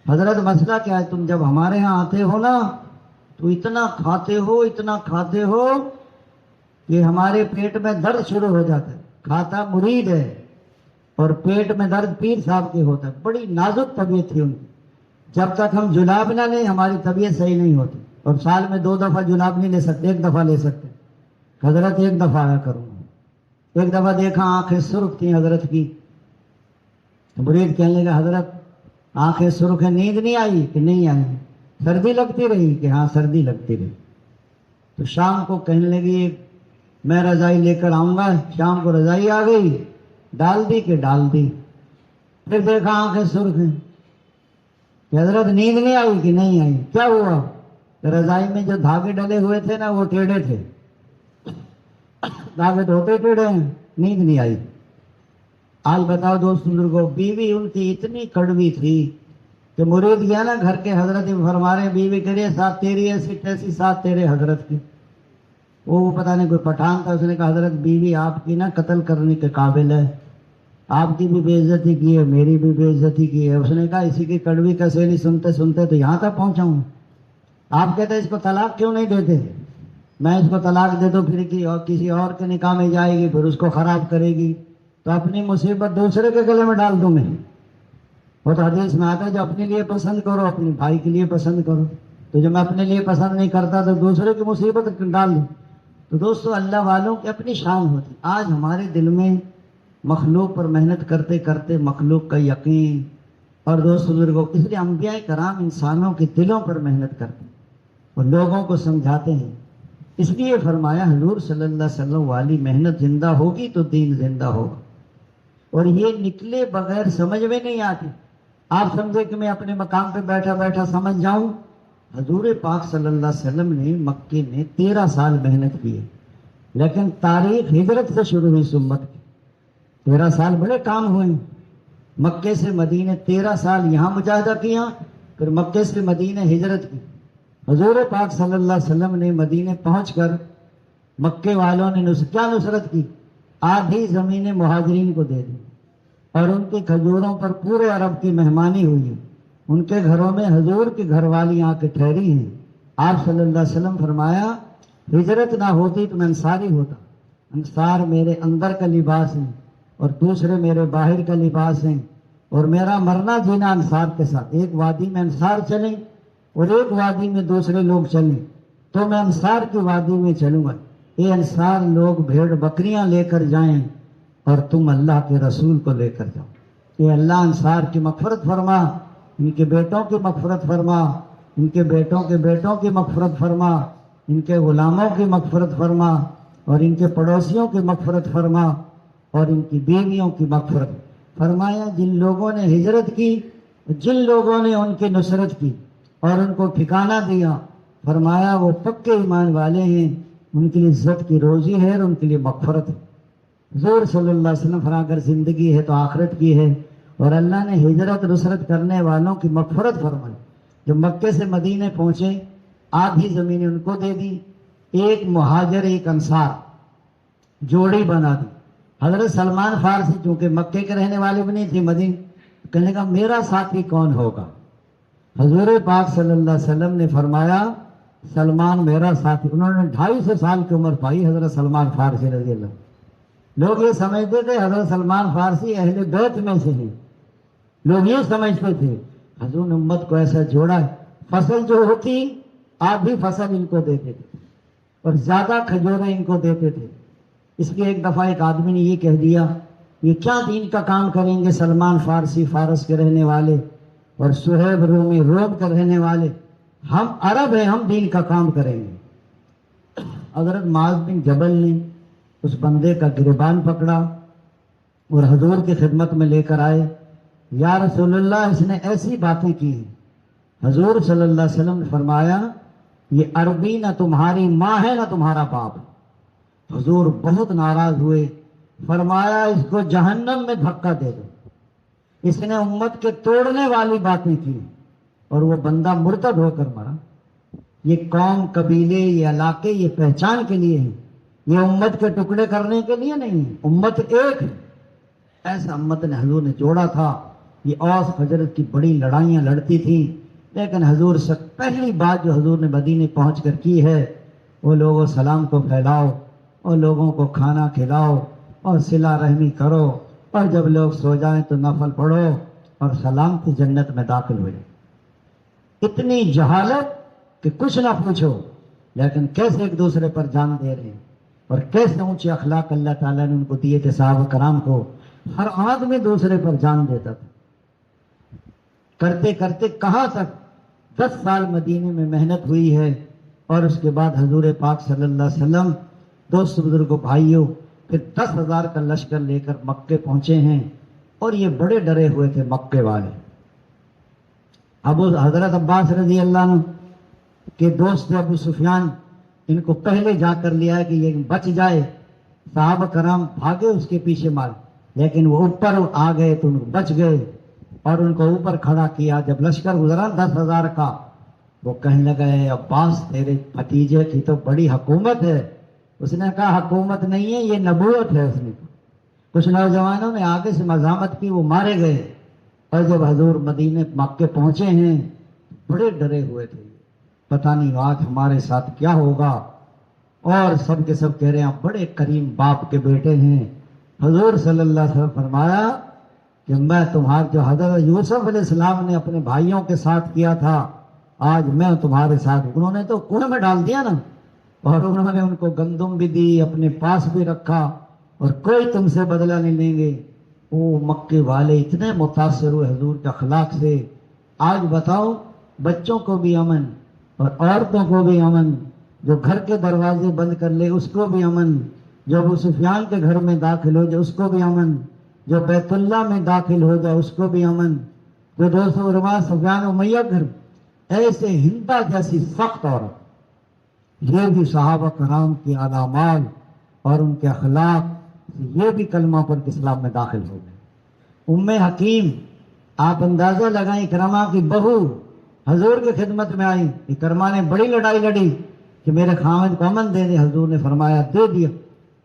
حضرت مسئلہ کیا ہے؟ تم جب ہمارے ہاں آتے ہو نا تو اتنا کھاتے ہو کہ ہمارے پیٹ میں درد شروع ہو جاتا ہے. کھاتا مرید ہے اور پیٹ میں درد پیر صاحب کے ہوتا ہے. بڑی نازک طبیعت تھی ان کی. جب تک ہم جلاب نہ لیں ہماری طبیعت صحیح نہیں ہوتی. اور سال میں 2 دفعہ جلاب نہیں لے سکتے، 1 دفعہ لے سکتے. حضرت 1 دفعہ آیا کروں گا. 1 دفعہ دیکھا آنکھیں سرخ تھیں حضرت کی. مرید کہنے لگا حضرت آنکھیں سرخ ہیں، نیند نہیں آئی کہ نہیں آئی؟ سردی لگتی رہی کہ ہاں سردی لگتی رہی. تو شام کو کہنے لگی میں رضائی لے کر آؤں گا. شام کو رضائی آ گئی، ڈال دی کہ ڈال دی. پھر دیکھا آنکھیں سرخ ہیں کہ حضرت نیند نہیں آئی کہ نہیں آئی؟ کیا ہوا؟ رضائی میں جو دھاگے ڈلے ہوئے تھے نا وہ ٹیڑھے تھے. دھاگے دھوتے ٹیڑھے ہیں، نیند نہیں آئی. آج بتاؤ دوست بزرگوں، بیوی ان کی اتنی کڑوی تھی کہ مرید گیا نا گھر کے، حضرت فرما رہے بیوی کریے ساتھ تیری ایسی تیسی ساتھ تیرے حضرت کی. وہ پتہ نہیں کوئی پٹھان تھا. اس نے کہا حضرت بیوی آپ کی نا قتل کرنے کے قابل ہے. آپ کی بھی بے عزتی کی ہے، میری بھی بے عزتی کی ہے. اس نے کہا اسی کی کڑوی کا سینی سنتے سنتے تو یہاں تک پہنچا ہوں. آپ کہتے ہیں اس کو طلاق کیوں نہیں دیتے؟ میں اس کو طلاق دے دو پھر کسی اور کے نکاح میں جائے گی، پھر اس کو خراب کرے گی، تو اپنی مصیبت دوسرے کے گلے میں ڈال دوں میں. وہ تو حدیث میں آتا ہے جو اپنے لیے پسند کرو اپنے بھائی کے لیے پسند کرو. تو جو میں اپنے لیے پسند نہیں کرتا تو دوسرے کی مصیبت ڈال دوں. تو دوستو اللہ والوں کی اپنی شان ہوتی. آج ہمارے دل میں مخلوق پر محنت کرتے کرتے مخلوق کا یقین. اور دوست بزرگوں اس لیے انبیاء کرام انسانوں کے دلوں پر محنت کرتے ہیں اور لوگوں کو سمجھاتے ہیں. اس لیے فرمایا حضور صلی اللہ علیہ وسلم والی محنت زندہ ہوگی تو دین زندہ ہوگا. اور یہ نکلے بغیر سمجھ میں نہیں آتی. آپ سمجھے کہ میں اپنے مقام پہ بیٹھا بیٹھا سمجھ جاؤں. حضور پاک صلی اللہ علیہ وسلم نے مکے میں 13 سال محنت کی ہے. لیکن تاریخ ہجرت سے شروع ہوئی امت کی. 13 سال بڑے کام ہوئے. مکے سے مدینے 13 سال یہاں مجاہدہ کیا، پھر مکے سے مدینے ہجرت کی. حضور پاک صلی اللہ علیہ وسلم نے مدینے پہنچ کر مکے والوں نے کیا نصرت کی؟ آدھی زمینیں مہاجرین کو دے دی اور ان کی کھجوروں پر پورے عرب کی مہمانی ہوئی. ان کے گھروں میں حضور کی گھر والی آ کے ٹھہری ہیں. آپ صلی اللہ علیہ وسلم فرمایا ہجرت نہ ہوتی تو میں انصاری ہوتا. انصار میرے اندر کا لباس ہیں اور دوسرے میرے باہر کا لباس ہیں. اور میرا مرنا جینا انصار کے ساتھ. ایک وادی میں انصار چلیں اور ایک وادی میں دوسرے لوگ چلیں تو میں انصار کی وادی میں چلوں گا. یہ انصار لوگ بھیڑ بکریاں لے کر جائیں اور تم اللہ کے رسول کو لے کر جاؤ. یہ اللہ انصار کی مغفرت فرما، ان کے بیٹوں کی مغفرت فرما، ان کے بیٹوں کے بیٹوں کی مغفرت فرما، ان کے غلاموں کی مغفرت فرما اور ان کے پڑوسیوں کی مغفرت فرما اور ان کی بیویوں کی مغفرت فرمایا. جن لوگوں نے ہجرت کی، جن لوگوں نے ان کی نصرت کی اور ان کو ٹھکانہ دیا، فرمایا وہ پکے ایمان والے ہیں. ان کے لیے عزت کی روزی ہے اور ان کے لیے مغفرت ہے. حضور صلی اللہ علیہ وسلم فرما اگر زندگی ہے تو آخرت کی ہے. اور اللہ نے ہجرت نصرت کرنے والوں کی مغفرت فرمائی. جو مکے سے مدینے پہنچے آدھی زمینیں ان کو دے دی. ایک مہاجر ایک انصار جوڑی بنا دی. حضرت سلمان فارسی چونکہ مکے کے رہنے والے بھی نہیں تھے، مدینے کہنے کا میرا ساتھی کون ہوگا؟ حضور پاک صلی اللہ علیہ وسلم نے فرمایا سلمان میرا ساتھی. انہوں نے 250 سال کی عمر پائی حضرت سلمان فارسی رضی اللہ. لوگ یہ سمجھتے تھے حضرت سلمان فارسی اہل بیت میں سے ہیں. لوگ یہ سمجھتے تھے. حضور نے امت کو ایسا جوڑا ہے. فصل جو ہوتی آدھی فصل ان کو دیتے تھے اور زیادہ کھجوریں ان کو دیتے تھے. اس لیے ایک دفعہ ایک آدمی نے یہ کہہ دیا یہ کیا دین کا کام کریں گے سلمان فارسی فارس کے رہنے والے. اور صہیب رومی روم کے رہنے والے، ہم عرب ہیں، ہم دین کا کام کریں گے۔ حضرت معاذ بن جبل نے اس بندے کا گریبان پکڑا اور حضور کی خدمت میں لے کر آئے۔ یا رسول اللہ، اس نے ایسی باتیں کی ہیں۔ حضور صلی اللہ علیہ وسلم نے فرمایا یہ عربی نہ تمہاری ماں ہے نہ تمہارا باپ۔ حضور بہت ناراض ہوئے، فرمایا اس کو جہنم میں دھکا دے دو، اس نے امت کے توڑنے والی باتیں کی، اور وہ بندہ مرتد ہو کر مرا۔ یہ قوم، قبیلے، یہ علاقے، یہ پہچان کے لیے ہیں، یہ امت کے ٹکڑے کرنے کے لیے نہیں ہے۔ امت ایک ہے، ایسا امت نے حضور نے جوڑا تھا۔ یہ اوس خزرج کی بڑی لڑائیاں لڑتی تھیں، لیکن حضور سے پہلی بات جو حضور نے مدینے پہنچ کر کی ہے وہ لوگوں سلام کو پھیلاؤ اور لوگوں کو کھانا کھلاؤ اور صلہ رحمی کرو، اور جب لوگ سو جائیں تو نفل پڑھو اور سلام کی جنت میں داخل ہوئے۔ اتنی جہالت کہ کچھ نہ پوچھو، لیکن کیسے ایک دوسرے پر جان دے رہے ہیں، اور کیسے اونچے اخلاق اللہ تعالیٰ نے ان کو دیے تھے صحابہ کرام کو۔ ہر آدمی دوسرے پر جان دیتا تھا۔ کرتے کرتے کہاں تک 10 سال مدینے میں محنت ہوئی ہے، اور اس کے بعد حضور پاک صلی اللہ علیہ وسلم دوست بزرگوں بھائیوں پھر 10,000 کا لشکر لے کر مکے پہنچے ہیں، اور یہ بڑے ڈرے ہوئے تھے مکے والے۔ ابو حضرت عباس رضی اللہ عنہ کے دوست ابو سفیان ان کو پہلے جا کر لیا کہ یہ بچ جائے، صحابہ کرام بھاگے اس کے پیچھے مار، لیکن وہ اوپر آ گئے تو ان کو بچ گئے اور ان کو اوپر کھڑا کیا۔ جب لشکر گزرا 10,000 کا، وہ کہنے لگے عباس تیرے بھتیجے کی تو بڑی حکومت ہے۔ اس نے کہا حکومت نہیں ہے، یہ نبوت ہے۔ اس نے کچھ نوجوانوں نے آگے سے مزاحمت کی، وہ مارے گئے۔ اور جب حضور مدینے مکے پہنچے ہیں بڑے ڈرے ہوئے تھے، پتہ نہیں آج ہمارے ساتھ کیا ہوگا، اور سب کے سب کہہ رہے ہیں بڑے کریم باپ کے بیٹے ہیں۔ حضور صلی اللہ علیہ وسلم فرمایا کہ میں تمہارے جو حضرت یوسف علیہ السلام نے اپنے بھائیوں کے ساتھ کیا تھا آج میں تمہارے ساتھ۔ انہوں نے تو کنویں میں ڈال دیا نا، اور انہوں نے ان کو گندم بھی دی، اپنے پاس بھی رکھا، اور کوئی تم سے بدلہ نہیں لیں گے۔ وہ مکے والے اتنے متاثر ہوئے حضور کے اخلاق سے۔ آج بتاؤ، بچوں کو بھی امن اور عورتوں کو بھی امن، جو گھر کے دروازے بند کر لے اس کو بھی امن، جو ابو سفیان کے گھر میں داخل ہو جائے اس کو بھی امن، جو بیت اللہ میں داخل ہو جائے اس کو بھی امن، جو 200 رواں سفیان امیہ گھر، ایسے ہندا جیسی سخت عورت، یہ بھی صحابہ کرام کی علامات اور ان کے اخلاق، یہ بھی کلمہ پر اسلام میں داخل ہو گئے۔ ام حکیم، آپ اندازہ لگائیں، اکرمہ کی بہو حضور کی خدمت میں آئی۔ اکرمہ نے بڑی لڑائی لڑی کہ میرے خاوند کو امن دے دے، حضور نے فرمایا دے دیا۔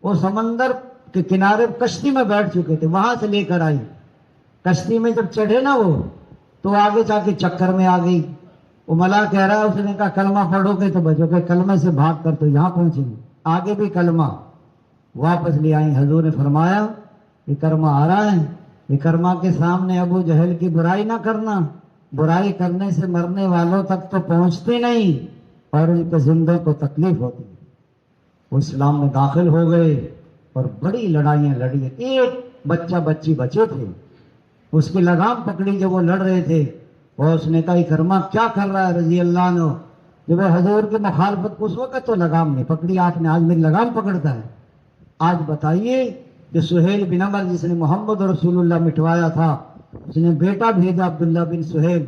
وہ سمندر کے کنارے کشتی میں بیٹھ چکے تھے، وہاں سے لے کر آئی۔ کشتی میں جب چڑھے نا وہ، تو آگے جا کے چکر میں آ گئی۔ وہ ملا کہہ رہا ہے، اس نے کہا کلمہ پڑھو گے تو بچو گے، کلمے سے بھاگ کر تو یہاں پہنچیں گے، آگے بھی کلمہ۔ واپس لے آئی۔ حضور نے فرمایا اکرمہ آ رہا ہے، اکرمہ کے سامنے ابو جہل کی برائی نہ کرنا، برائی کرنے سے مرنے والوں تک تو پہنچتے نہیں اور ان کے زندوں کو تکلیف ہوتی ہے۔ وہ اسلام میں داخل ہو گئے اور بڑی لڑائیاں لڑی۔ ایک بچہ بچی بچے تھے، اس کی لگام پکڑی جب وہ لڑ رہے تھے، اور اس نے کہا اکرمہ کیا کر رہا ہے رضی اللہ عنہ، جب حضور کی مخالفت کو اس وقت تو لگام نہیں پکڑی آپ نے، آج میری لگام پکڑتا ہے۔ آج بتائیے کہ سہیل بن عمر جس نے محمد رسول اللہ مٹوایا تھا، اس نے بیٹا بھیجا عبداللہ بن سہیل،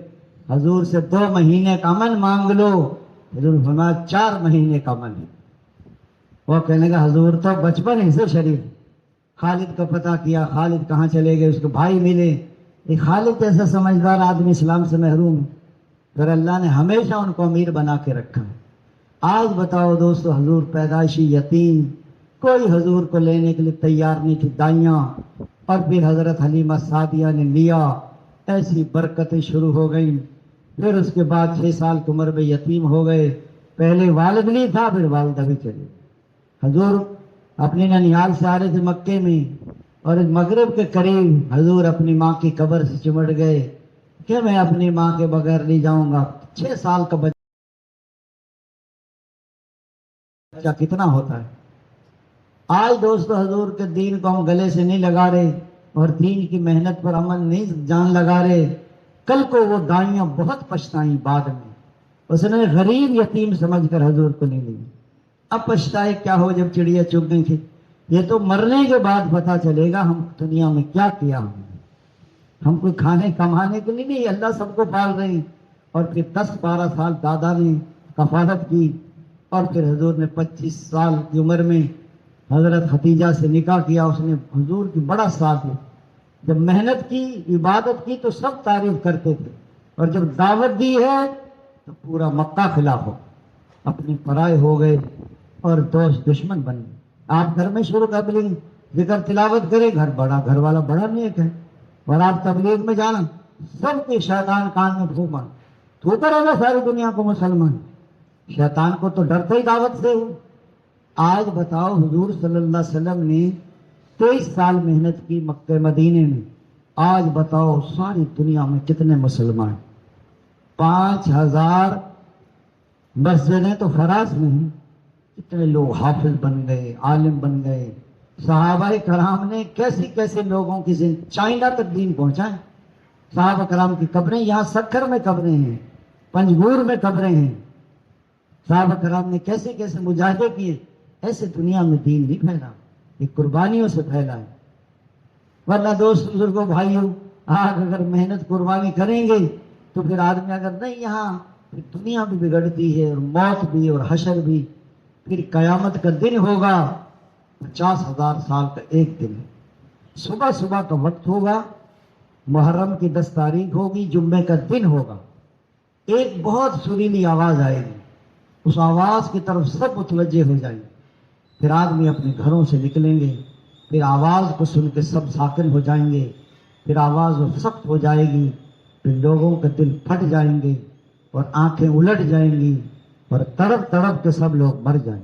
حضور سے 2 مہینے کا امن مانگ لو، حضور فرمایا 4 مہینے کا امن ہے۔ وہ کہنے کا حضور تو بچپن ہی سے شریف۔ خالد کا پتہ کیا، خالد کہاں چلے گئے، اس کے بھائی ملے، یہ خالد جیسا سمجھدار آدمی اسلام سے محروم ہے، پھر اللہ نے ہمیشہ ان کو امیر بنا کے رکھا ہے۔ آج بتاؤ دوستو، حضور پیدائشی یتیم، کوئی حضور کو لینے کے لیے تیار نہیں تھی، دائیاں، اور پھر حضرت حلیمہ سعدیہ نے لیا، ایسی برکتیں شروع ہو گئیں۔ پھر اس کے بعد 6 سال کی عمر میں یتیم ہو گئے، پہلے والد نہیں تھا، پھر والدہ بھی چلی۔ حضور اپنی ننیال سے آ رہے تھے مکے میں، اور مغرب کے قریب حضور اپنی ماں کی قبر سے چمٹ گئے کہ میں اپنی ماں کے بغیر نہیں جاؤں گا۔ 6 سال کا بچہ کتنا ہوتا ہے۔ آج دوستو حضور کے دین کو ہم گلے سے نہیں لگا رہے، اور دین کی محنت پر عمل نہیں جان لگا رہے، کل کو وہ دائیاں بہت پچھتائیں بعد میں. اس نے غریب یتیم سمجھ کر حضور کو نہیں لی. اب پچھتائے کیا ہو جب چڑیا چگ گئی تھی. یہ تو مرنے کے بعد پتا چلے گا ہم دنیا میں کیا کیا ہم نے. ہم کوئی کھانے کمانے کے لیے نہیں, اللہ سب کو پال رہے ہیں. اور پھر 10-12 سال دادا نے کفالت کی, اور پھر حضور نے 25 سال کی عمر میں حضرت ختیجہ سے نکاح کیا. اس نے حضور کی بڑا ساتھ دیا. جب محنت کی, عبادت کی تو سب تعریف کرتے تھے, اور جب دعوت دی ہے تو پورا مکہ خلاف ہو, اپنے پرائے ہو گئے اور دوست دشمن بن گئے. آپ گھر میں شروع کر لیں, ذکر تلاوت کرے, گھر والا بڑا نیک ہے, اور آپ تبلیغ میں جانا, سب کے شیطان کان میں تھوکا رہے گا ساری دنیا کو مسلمان. شیطان کو تو ڈرتا ہی دعوت سے ہو. آج بتاؤ حضور صلی اللہ علیہ وسلم نے 23 سال محنت کی مکہ مدینے میں. آج بتاؤ ساری دنیا میں کتنے مسلمان. 5000 مسجدیں تو فراز میں ہیں. کتنے لوگ حافظ بن گئے, عالم بن گئے. صحابہ کرام نے کیسے کیسے لوگوں کی چائنا تک دین پہنچائے. صحابہ کرام کی قبریں یہاں سکھر میں قبریں ہیں, پنجگور میں قبریں ہیں. صحابہ کرام نے کیسے کیسے مجاہدے کیے. ایسے دنیا میں دین نہیں پھیلا, یہ قربانیوں سے پھیلا ہے. ورنہ دوست بزرگوں بھائیوں, آج اگر محنت قربانی کریں گے تو پھر آدمی اگر نہیں یہاں, پھر دنیا بھی بگڑتی ہے, اور موت بھی اور حشر بھی. پھر قیامت کا دن ہوگا 50,000 سال کا ایک دن. صبح صبح کا وقت ہوگا, محرم کی 10 تاریخ ہوگی, جمعے کا دن ہوگا. ایک بہت سریلی آواز آئے گی, اس آواز کی طرف سب متوجہ ہو جائیں گے. پھر آدمی اپنے گھروں سے نکلیں گے, پھر آواز کو سن کے سب ساکن ہو جائیں گے. پھر آواز وہ سخت ہو جائے گی, پھر لوگوں کے دل پھٹ جائیں گے اور آنکھیں الٹ جائیں گی, اور تڑپ تڑپ کے سب لوگ مر جائیں.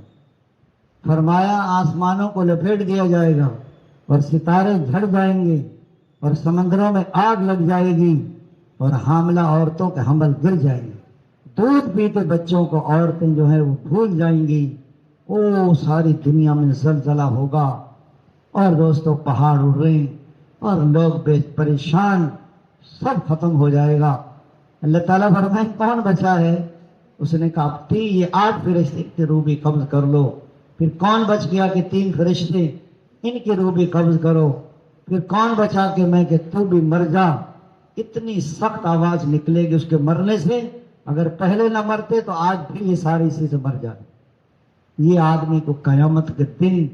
فرمایا آسمانوں کو لپیٹ دیا جائے گا, اور ستارے جھڑ جائیں گے, اور سمندروں میں آگ لگ جائے گی, اور حاملہ عورتوں کے حمل گر جائیں گے. دودھ پیتے بچوں کو عورتیں جو ہیں وہ بھول جائیں گی. او ساری دنیا میں زلزلہ ہوگا, اور دوستوں پہاڑ اڑ رہے ہیں, اور لوگ بے پریشان, سب ختم ہو جائے گا. اللہ تعالیٰ فرمائے کون بچا ہے؟ اس نے کہا اب یہ 8 فرشتے کی روح بھی قبض کر لو. پھر کون بچ گیا کہ 3 فرشتے, ان کی روح بھی قبض کرو. پھر کون بچا کہ میں کہ تو بھی مر جا. اتنی سخت آواز نکلے گی اس کے مرنے سے, اگر پہلے نہ مرتے تو آج بھی یہ سارے اسی سے مر جاتے. یہ آدمی کو قیامت کے دن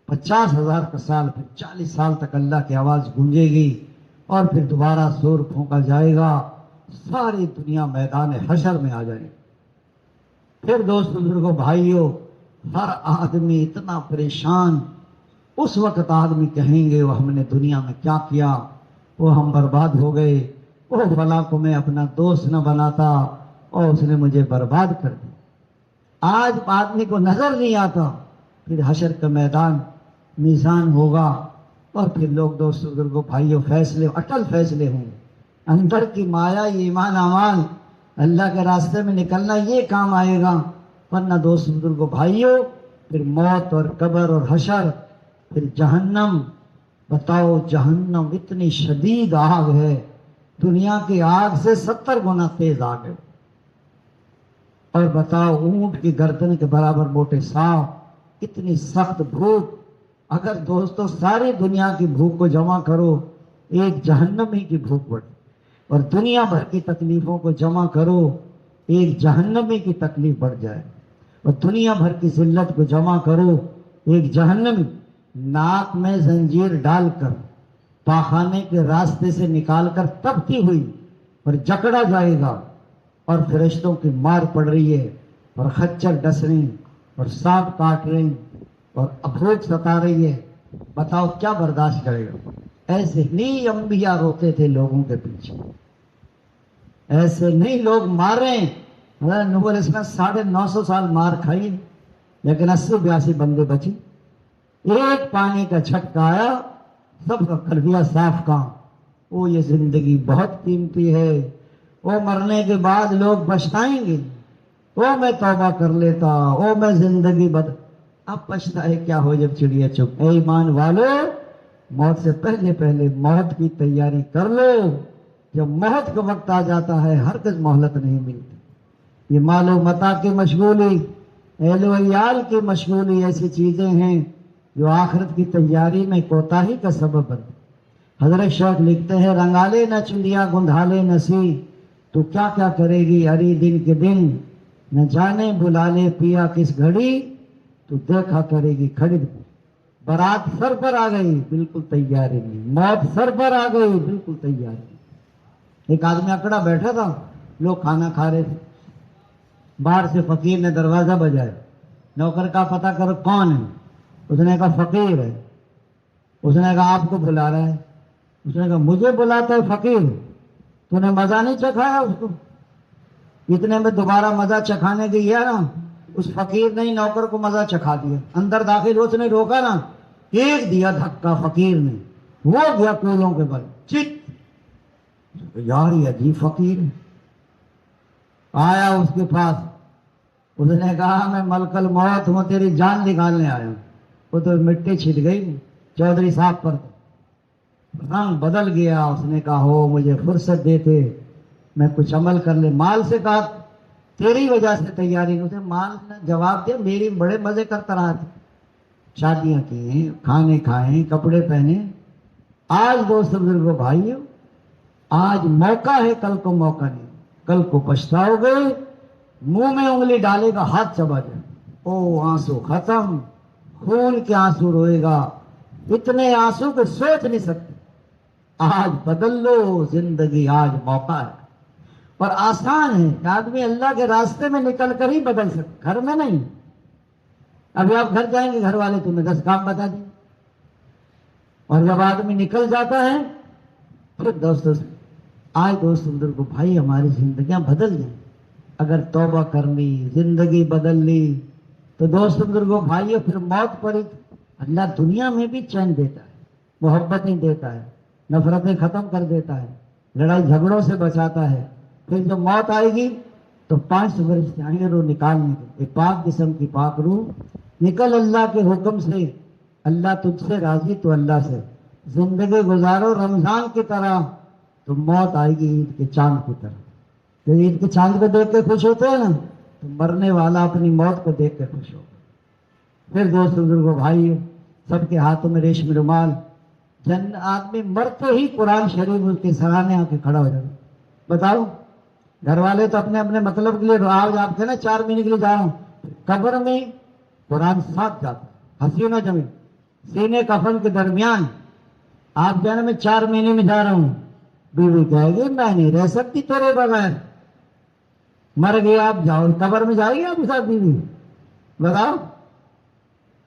50,000 کا سال, پھر 40 سال تک اللہ کی آواز گونجے گی, اور پھر دوبارہ سور پھونکا جائے گا. ساری دنیا میدان حشر میں آ جائے گی. پھر دوست بزرگوں بھائیوں, ہر آدمی اتنا پریشان. اس وقت آدمی کہیں گے وہ ہم نے دنیا میں کیا کیا, وہ ہم برباد ہو گئے, وہ بھلا کو میں اپنا دوست نہ بناتا اور اس نے مجھے برباد کر دیا. آج آدمی کو نظر نہیں آتا. پھر حشر کا میدان, میزان ہوگا, اور پھر لوگ دوست بزرگوں بھائیوں فیصلے, اٹل فیصلے ہوں. اندر کی مایا, یہ ایمان اعمال, اللہ کے راستے میں نکلنا, یہ کام آئے گا. ورنہ دوست بزرگوں بھائیوں پھر موت اور قبر اور حشر, پھر جہنم. بتاؤ جہنم اتنی شدید آگ ہے, دنیا کی آگ سے 70 گنا تیز آگ ہے. اور بتاؤ اونٹ کی گردن کے برابر موٹے سانپ, اتنی سخت بھوک. اگر دوستوں ساری دنیا کی بھوک کو جمع کرو, ایک جہنم ہی کی بھوک بڑھے. اور دنیا بھر کی تکلیفوں کو جمع کرو, ایک جہنمی کی تکلیف بڑھ جائے. اور دنیا بھر کی ذلت کو جمع کرو, ایک جہنمی. ناک میں زنجیر ڈال کر پاخانے کے راستے سے نکال کر تپتی ہوئی اور جکڑا جائے گا, اور فرشتوں کی مار پڑ رہی ہے, اور خچر ڈس رہے ہیں, اور سانپ کاٹ رہے ہیں, اور بھوک ستا رہی ہے. بتاؤ کیا برداشت کرے گا؟ ایسے نہیں انبیاء روتے تھے لوگوں کے پیچھے, ایسے نہیں لوگ مارے. نوح علیہ السلام 950 سال مار کھائی, لیکن 80-82 بندے بچے. ایک پانی کا جھٹکا آیا, سب کا کر دیا صاف کام. وہ یہ زندگی بہت قیمتی ہے, وہ مرنے کے بعد لوگ پچھتائیں گے, وہ میں توبہ کر لیتا, وہ میں زندگی اب پچھتائے کیا ہو جب چڑیا چپ. اے ایمان والو, موت سے پہلے پہلے موت کی تیاری کر لو. جب موت کا وقت آ جاتا ہے ہرگز مہلت نہیں ملتی۔ یہ مال و متاع کی مشغولی، اہل و عیال کی مشغولی ایسی چیزیں ہیں جو آخرت کی تیاری میں کوتاہی کا سبب بنتی۔ حضرت شیخ لکھتے ہیں رنگالے نہ چڑیا گندھالے نسی، تو کیا کیا کرے گی اری دن کے دن، نہ جانے بلا لے پیا کس گھڑی، تو دیکھا کرے گی کھڑی۔ برات سر پر آ گئی بالکل تیاری نہیں، موت سر پر آ گئی بالکل تیاری نہیں۔ ایک آدمی اکڑا بیٹھا تھا، لوگ کھانا کھا رہے تھے، باہر سے فقیر نے دروازہ بجایا، نوکر کا پتہ کرو کون ہے، اس نے کہا فقیر ہے۔ اس نے کہا آپ کو بلا رہا ہے۔ اس نے کہا مجھے بلاتا ہے فقیر، تو نے مزہ نہیں چکھایا اس کو؟ اتنے میں دوبارہ مزہ چکھانے گیا نا، اس فقیر نے نوکر کو مزہ چکھا دیا، اندر داخل اس نے روکا نا، ایک دیا دھکا فقیر نے، وہ گیا کولوں کے بل چت۔ یار یہ عجیب فقیر ہے، آیا اس کے پاس، اس نے کہا میں ملک الموت ہوں، تیری جان نکالنے آیا ہوں۔ وہ تو مٹی چھٹ گئی چودھری صاحب پر، رنگ بدل گیا۔ اس نے کہا ہو مجھے فرصت دیتے میں کچھ عمل کر لے۔ مال سے کہا تیری وجہ سے تیاری نہیں، اسے مال نے جواب دیا میری بڑے مزے کرتا رہا تھا، شادیاں کی ہیں، کھانے کھائے، کپڑے پہنے۔ آج دوست بزرگوں بھائیوں، آج موقع ہے، کل کو موقع نہیں، کل کو پچھتاؤ گے، منہ میں انگلی ڈالے گا ہاتھ چبا جائے، او آنسو ختم، خون کے آنسو روئے گا، اتنے آنسو کہ سوچ نہیں سکتے۔ آج بدل لو زندگی، آج موقع ہے، اور آسان ہے کہ آدمی اللہ کے راستے میں نکل کر ہی بدل سکتے، گھر میں نہیں۔ ابھی آپ گھر جائیں گے، گھر والے تمہیں 10 کام بتا دیں، اور جب آدمی نکل جاتا ہے پھر آج دوست بزرگوں بھائی ہماری زندگیاں بدل جائیں اگر توبہ کر لی، زندگی بدل لی تو دوست بزرگوں بھائیوں پھر موت پر اللہ دنیا میں بھی چین دیتا ہے، محبتیں دیتا ہے، نفرتیں ختم کر دیتا ہے، لڑائی جھگڑوں سے بچاتا ہے۔ پھر جب موت آئے گی تو 5 برس آئیں گے روح نکالنے کے، ایک پاک جسم کی پاک روح نکل اللہ کے حکم سے، اللہ تجھ سے راضی تو اللہ سے زندگی گزارو رمضان کی طرح، تو موت آئے گی عید کے چاند کی طرح۔ جب عید کے چاند کو دیکھ کے خوش ہوتے ہیں نا، تو مرنے والا اپنی موت کو دیکھ کے خوش ہوگا۔ پھر دوست بزرگوں بھائیوں، سب کے ہاتھوں میں ریشمی رومال، آدمی مرتے ہی قرآن شریف اس کے سرانے آ کے کھڑا ہو جائے۔ بتاؤ، گھر والے تو اپنے اپنے مطلب کے لیے آج آپ کے نا 4 مہینے کے لیے جا رہا ہوں، قبر میں قرآن ساتھ جاتا ہے، حسین و جمیل سینے کفن کے درمیان، آپ کہنا میں 4 مہینے میں جا رہا ہوں، بیوی کہے گی میں نہیں رہ سکتی تیرے بغیر، مر گئے آپ جاؤ، قبر میں جائے گی آپ کے ساتھ بیوی؟ بتاؤ،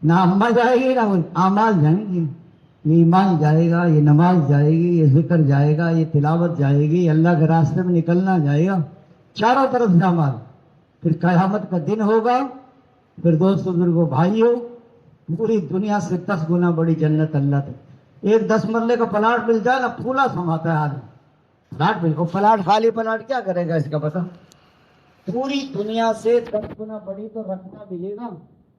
نہ اماں جائے گی نہ اعمال جائیں گی، یہ ایمان جائے گا، یہ نماز جائے گی، یہ ذکر جائے گا، یہ تلاوت جائے گی، اللہ کے راستے میں نکلنا جائے گا، چاروں طرف سے اعمال۔ پھر قیامت کا دن ہوگا، پھر دوست بزرگوں بھائیوں، پوری دنیا سے 10 گنا بڑی جنت اللہ تک۔ ایک 10 مرلے کا پلاٹ مل جائے نا، پھولا سماتا ہے آدمی، پلاٹ مل کو پلاٹ، خالی پلاٹ کیا کرے گا اس کا پتہ؟ پوری دنیا سے 10 گنا بڑی تو رکھنا ملے گا،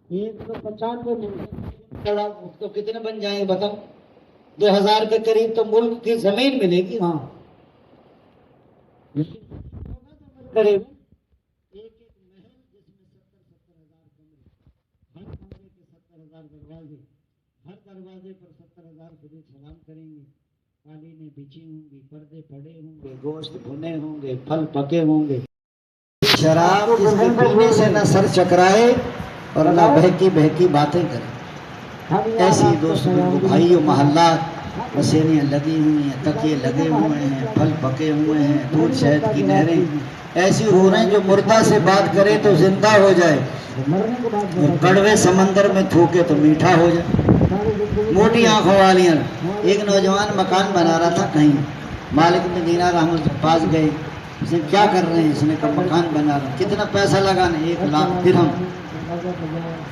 195 ملے گا، اس کو کتنے بن جائیں گے بتاؤ؟ 2000 کے قریب تو ملک کی زمین ملے گی۔ ہاں قریب ایک محل جس میں 70,000 کمرے، ہر کمرے کے 70,000 دروازے، ہر دروازے پر 70,000 خود سلام کریں گے، قالینیں بچھی ہوں گی، پردے پڑے ہوں گے، گوشت بھنے ہوں گے، پھل پکے ہوں گے، شراب جس کے پینے سے نہ سر چکرائے اور نہ بہکی بہکی باتیں کرے۔ ایسی دوستوں بھائیوں محلات، مسینیاں لگی ہوئی ہیں، تکیے لگے ہوئے ہیں، پھل پکے ہوئے ہیں، دودھ شہد کی نہریں ایسی ہو رہے ہیں جو مردہ سے بات کرے تو زندہ ہو جائے، کڑوے سمندر میں تھوکے تو میٹھا ہو جائے۔ موٹی آنکھوں والیاں، ایک نوجوان مکان بنا رہا تھا کہیں، مالک میں دینار رحمت کے پاس گئے، اس نے کیا کر رہے ہیں؟ اس نے کہا مکان بنا رہا ہوں۔ کتنا پیسہ لگانا؟ 1 لاکھ درہم۔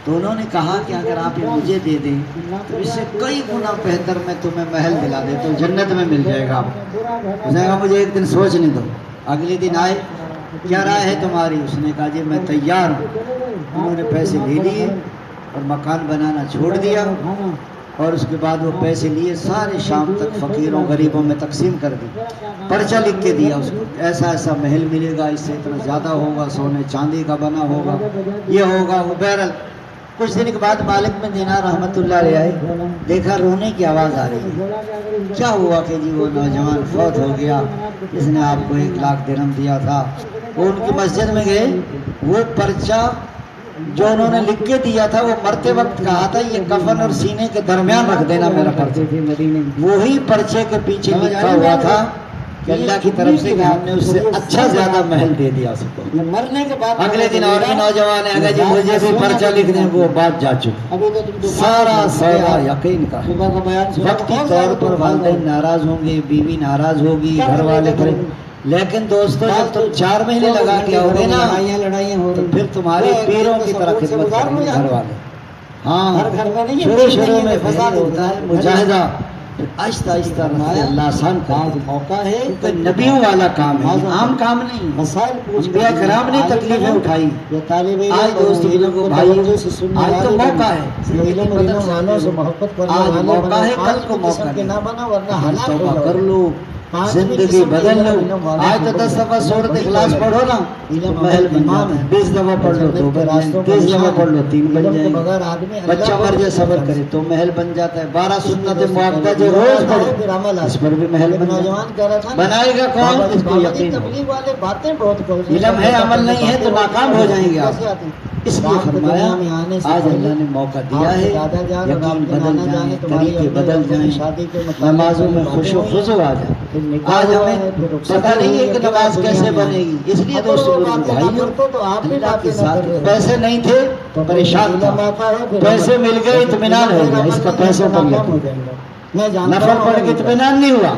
تو انہوں نے کہا کہ اگر آپ یہ مجھے دے دیں تو اس سے کئی گنا بہتر میں تمہیں محل دلا دیتا ہوں، جنت میں مل جائے گا۔ اس نے کہا مجھے ایک دن سوچنے دو۔ اگلے دن آئے، کیا رائے ہے تمہاری؟ اس نے کہا جی میں تیار ہوں۔ انہوں نے پیسے لے لیے اور مکان بنانا چھوڑ دیا، اور اس کے بعد وہ پیسے لیے سارے شام تک فقیروں غریبوں میں تقسیم کر دی، پرچہ لکھ کے دیا اس کو، ایسا ایسا محل ملے گا، اس سے اتنا زیادہ ہوگا، سونے چاندی کا بنا ہوگا، یہ ہوگا وہ۔ بہرحال کچھ دن کے بعد مالک بن دینار رحمۃ اللہ علیہ آئے، دیکھا رونے کی آواز آ رہی ہے، کیا ہوا کہ جی وہ نوجوان فوت ہو گیا، اس نے آپ کو 1,00,000 درہم دیا تھا۔ وہ ان کی مسجد میں گئے، وہ پرچہ جو انہوں نے لکھ کے دیا تھا، وہ مرتے وقت کہا تھا یہ کفن اور سینے کے درمیان رکھ دینا میرا پرچہ، وہی پرچے کے پیچھے لکھا ہوا تھا کہ اللہ کی طرف سے کہ ہم نے اس سے اچھا زیادہ محل دے دیا اس کو۔ مرنے کے بعد اگلے دن اور بھی نوجوان ہے جی مجھے بھی پرچہ لکھ دیں، وہ بات جا چکی، سارا سودا یقین کا۔ وقتی طور پر والدین ناراض ہوں گے، بیوی ناراض ہوگی، گھر والے کریں، لیکن دوستو جب تم 4 مہینے لگا کے آؤ گے نا تو پھر تمہارے پیروں کی طرح خدمت کریں گے گھر والے۔ ہاں شروع میں فساد ہوتا ہے، مجاہدہ، آہستہ آہستہ اللہ آسان کرے، موقع ہے، کیونکہ نبیوں والا کام ہے، یہ عام کام نہیں۔ مسائل پوچھ انبیاء کرام نے تکلیفیں اٹھائی، یہ طالب آج دوست علم بھائی آج تو موقع ہے، علم والوں سے محبت کرنے آج والے موقع ہے، کل کو موقع کے نہ بنا ورنہ ہلاک ہو توبہ جاؤ۔ کر لو، زندگی بدل لو۔ آج تو 10 دفعہ سورۃ اخلاص پڑھو نا تو محل بن جاتا ہے، 20 دفعہ پڑھ لو تو بن جائے، 30 دفعہ پڑھ لو 3 بن جائیں گے، بچہ مر جائے صبر کرے تو محل بن جاتا ہے۔ 12 سنت مؤکدہ جو روز پڑھو اس پر بھی محل بن جاتا نوجوان کہہ رہا تھا ہے۔ بنائے گا کون؟ اس کو یقین ہو، تبلیغ والے باتیں بہت کرتے ہیں، علم ہے عمل نہیں ہے تو ناکام ہو جائیں گے آپ۔ کیسے آتے ہیں؟ اس لیے فرمایا آج اللہ نے موقع دیا ہے، یقین بدل جائیں، طریقے بدل جائیں، نمازوں میں خوش و خضو آ جائے۔ آج ہمیں پتہ نہیں ہے کہ نماز کیسے بنے گی، اس لیے دوستو بھائیوں اللہ کے ساتھ پیسے نہیں تھے تو پریشان تھا، پیسے مل گئے اطمینان ہو گیا، اس کا پیسوں پر یقین، نفل پڑھ کے اطمینان نہیں ہوا۔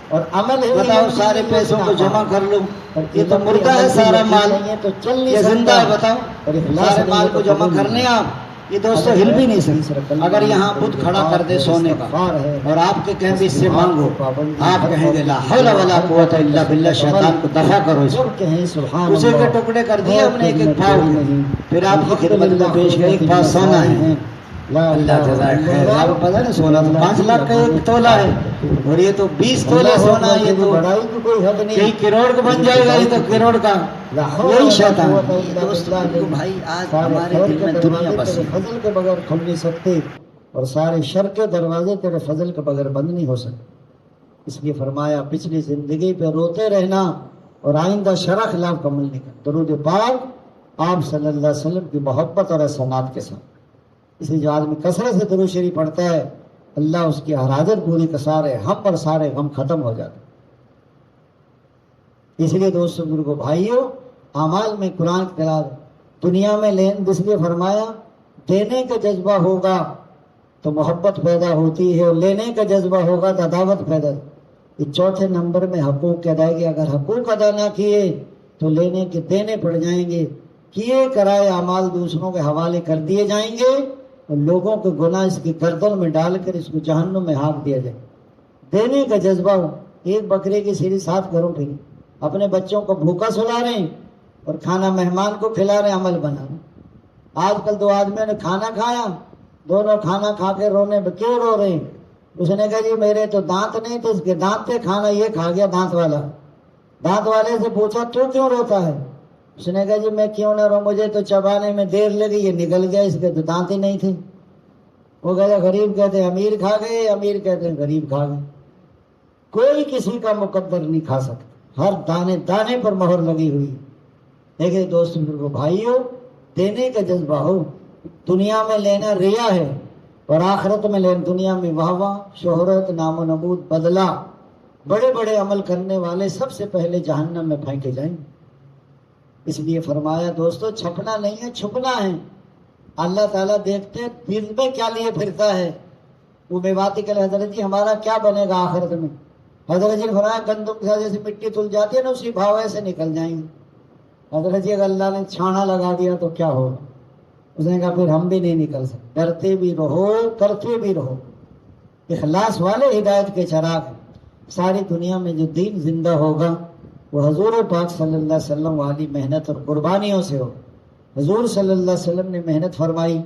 اور عمل ہے، بتاؤ سارے پیسوں کو جمع کر لو، یہ تو مردہ ہے سارا مال، یہ زندہ ہے، بتاؤ سارے مال کو جمع کر لیں آپ، یہ دوستو ہل بھی نہیں سکتے۔ اگر یہاں بت کھڑا کر دے سونے کا اور آپ کے کہیں بھی اس سے مانگو، آپ کہیں گے لا حول ولا قوت الا باللہ، شیطان کو دفع کرو اس کو، اسے کے ٹکڑے کر دیے ہم نے ایک ایک پاؤ، پھر آپ کی خدمت میں پیش گئے، ایک پاؤ سونا ہے، اللہ جزائے خیر۔ آپ کو پتہ نہیں سونا تو 5 لاکھ کا 1 تولہ ہے، اور یہ تو 20 تولے سونا، یہ تو کئی کروڑ کا بن جائے گا، یہ تو کروڑ کا، یہی شیطان ہے۔ دوستو بھائی آج ہمارے دل میں دنیا بسی، فضل کے بغیر کھل نہیں سکتے، اور سارے شر کے دروازے تیرے فضل کے بغیر بند نہیں ہو سکتے۔ اس لیے فرمایا پچھلی زندگی پہ روتے رہنا اور آئندہ شرع خلاف عمل نہیں کرنا۔ درود پاک آپ صلی اللہ علیہ وسلم کی محبت اور احسانات کے ساتھ، اس لیے جو آدمی کثرت سے درود شریف پڑھتا ہے اللہ اس کی ہر حاجت پوری کا، سارے ہم پر سارے غم ختم ہو جاتے۔ اس لیے دوستو بزرگو بھائیوں، اعمال میں قرآن کی تلاوت، دنیا میں لین، اس لیے فرمایا دینے کا جذبہ ہوگا تو محبت پیدا ہوتی ہے، اور لینے کا جذبہ ہوگا تو عداوت پیدا۔ یہ 4تھے نمبر میں حقوق کی ادائیگی، اگر حقوق ادا نہ کیے تو لینے کے دینے پڑ جائیں گے، کیے کرائے اعمال دوسروں کے حوالے کر دیے جائیں گے، اور لوگوں کے گناہ اس کی گردن میں ڈال کر اس کو جہنم میں ہانک دیا جائے۔ دینے کا جذبہ ہو، ایک بکرے کی سیری 7 گھروں پہ، اپنے بچوں کو بھوکا سلا رہے ہیں اور کھانا مہمان کو کھلا رہے ہیں، عمل بنا رہے ہیں۔ آج کل 2 آدمیوں نے کھانا کھایا، دونوں کھانا کھا کے رونے پہ کیوں رو رہے ہیں؟ اس نے کہا جی میرے تو دانت نہیں تھے، اس کے دانت تھے، کھانا یہ کھا گیا دانت والا۔ دانت والے سے پوچھا تو کیوں روتا ہے؟ اس نے کہا جی میں کیوں نہ رو، مجھے تو چبانے میں دیر لگی، یہ نکل گیا، اس کے تو دانت ہی نہیں تھے۔ وہ کہتا غریب کہتے ہیں امیر کھا گئے، امیر کہتے ہیں غریب کھا گئے۔ کوئی کسی کا مقدر نہیں کھا سکتا، ہر دانے دانے پر مہر لگی ہوئی۔ دیکھیں دوستوں بزرگو بھائیوں، دینے کا جذبہ ہو، دنیا میں لینا ریا ہے اور آخرت میں لینا، دنیا میں واہ واہ، شہرت، نام و نمود، بدلہ، بڑے بڑے عمل کرنے والے سب سے پہلے جہنم میں پھینکے جائیں گے۔ اس لیے فرمایا دوستو چھپنا نہیں ہے، چھپنا ہے۔ اللہ تعالیٰ دیکھتے ہیں دل میں کیا لیے پھرتا ہے۔ وہ میواتی کہ حضرت جی ہمارا کیا بنے گا آخرت میں؟ حضرت جی نے فرمایا گندم کے ساتھ جیسے مٹی تل جاتی ہے نا، اسی بھاوے سے نکل جائیں گے۔ حضرت جی اگر اللہ نے چھانا لگا دیا تو کیا ہوگا؟ اس نے کہا پھر ہم بھی نہیں نکل سکتے۔ ڈرتے بھی رہو، کرتے بھی رہو۔ اخلاص والے ہدایت کے چراغ، ساری دنیا میں جو دین زندہ ہوگا وہ حضور پاک صلی اللہ علیہ وسلم والی محنت اور قربانیوں سے ہو۔ حضور صلی اللہ علیہ وسلم نے محنت فرمائی،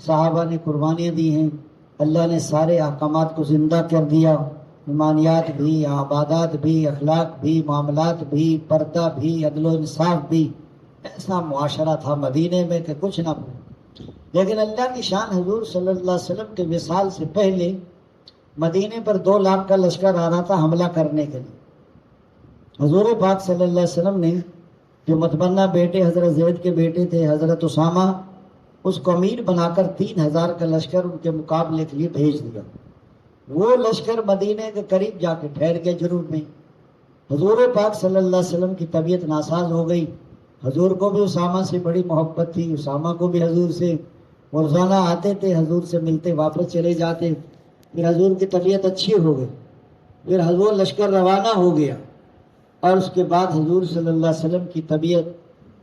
صحابہ نے قربانیاں دی ہیں، اللہ نے سارے احکامات کو زندہ کر دیا، ایمانیات بھی، عبادات بھی، اخلاق بھی، معاملات بھی، پردہ بھی، عدل و انصاف بھی۔ ایسا معاشرہ تھا مدینے میں کہ کچھ نہ پوچھو۔ لیکن اللہ کی شان، حضور صلی اللہ علیہ وسلم کے وصال سے پہلے مدینے پر 2 لاکھ کا لشکر آ رہا تھا حملہ کرنے کے لیے۔ حضور پاک صلی اللہ علیہ وسلم نے جو متبنہ بیٹے حضرت زید کے بیٹے تھے حضرت اسامہ، اس کو امیر بنا کر 3000 کا لشکر ان کے مقابلے کے لیے بھیج دیا۔ وہ لشکر مدینے کے قریب جا کے ٹھہر گئے جنوب میں۔ حضور پاک صلی اللہ علیہ وسلم کی طبیعت ناساز ہو گئی۔ حضور کو بھی اسامہ سے بڑی محبت تھی، اسامہ کو بھی حضور سے، روزانہ آتے تھے حضور سے ملتے، واپس چلے جاتے۔ پھر حضور کی طبیعت اچھی ہو گئی، پھر حضور لشکر روانہ ہو گیا، اور اس کے بعد حضور صلی اللہ علیہ وسلم کی طبیعت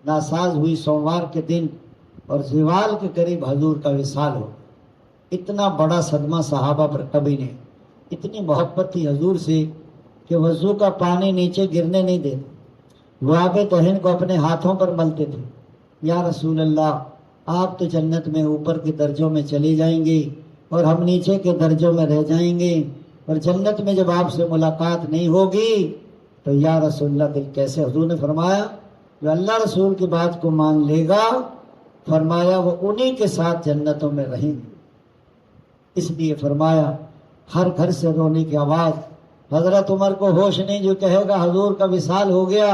ناساز ہوئی سوموار کے دن، اور زوال کے قریب حضور کا وصال ہو۔ اتنا بڑا صدمہ صحابہ پر کبھی نہیں۔ اتنی محبت تھی حضور سے کہ وضو کا پانی نیچے گرنے نہیں دیتے، وہ آب طہین کو اپنے ہاتھوں پر ملتے تھے۔ یا رسول اللہ، آپ تو جنت میں اوپر کے درجوں میں چلی جائیں گے اور ہم نیچے کے درجوں میں رہ جائیں گے، اور جنت میں جب آپ سے ملاقات نہیں ہوگی تو یا رسول اللہ دل کیسے؟ حضور نے فرمایا جو اللہ رسول کی بات کو مان لے گا، فرمایا وہ انہی کے ساتھ جنتوں میں رہیں گے۔ اس لیے فرمایا ہر گھر سے رونے کی آواز۔ حضرت عمر کو ہوش نہیں، جو کہے گا حضور کا وصال ہو گیا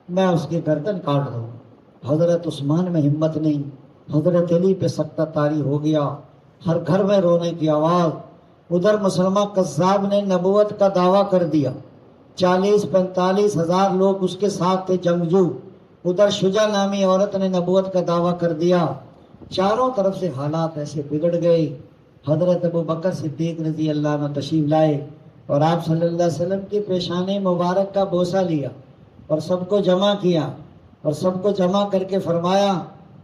میں اس کی گردن کاٹ دوں۔ حضرت عثمان میں ہمت نہیں، حضرت علی پہ سکتہ طاری ہو گیا۔ ہر گھر میں رونے کی آواز۔ ادھر مسلمہ قذاب نے نبوت کا دعویٰ کر دیا، 40-45 ہزار لوگ اس کے ساتھ تھے جنگجو۔ ادھر شجاع نامی عورت نے نبوت کا دعویٰ کر دیا۔ چاروں طرف سے حالات ایسے بگڑ گئے۔ حضرت ابو بکر صدیق رضی اللہ عنہ تشریف لائے اور آپ صلی اللہ علیہ وسلم کی پیشانی مبارک کا بوسہ لیا اور سب کو جمع کیا، اور سب کو جمع کر کے فرمایا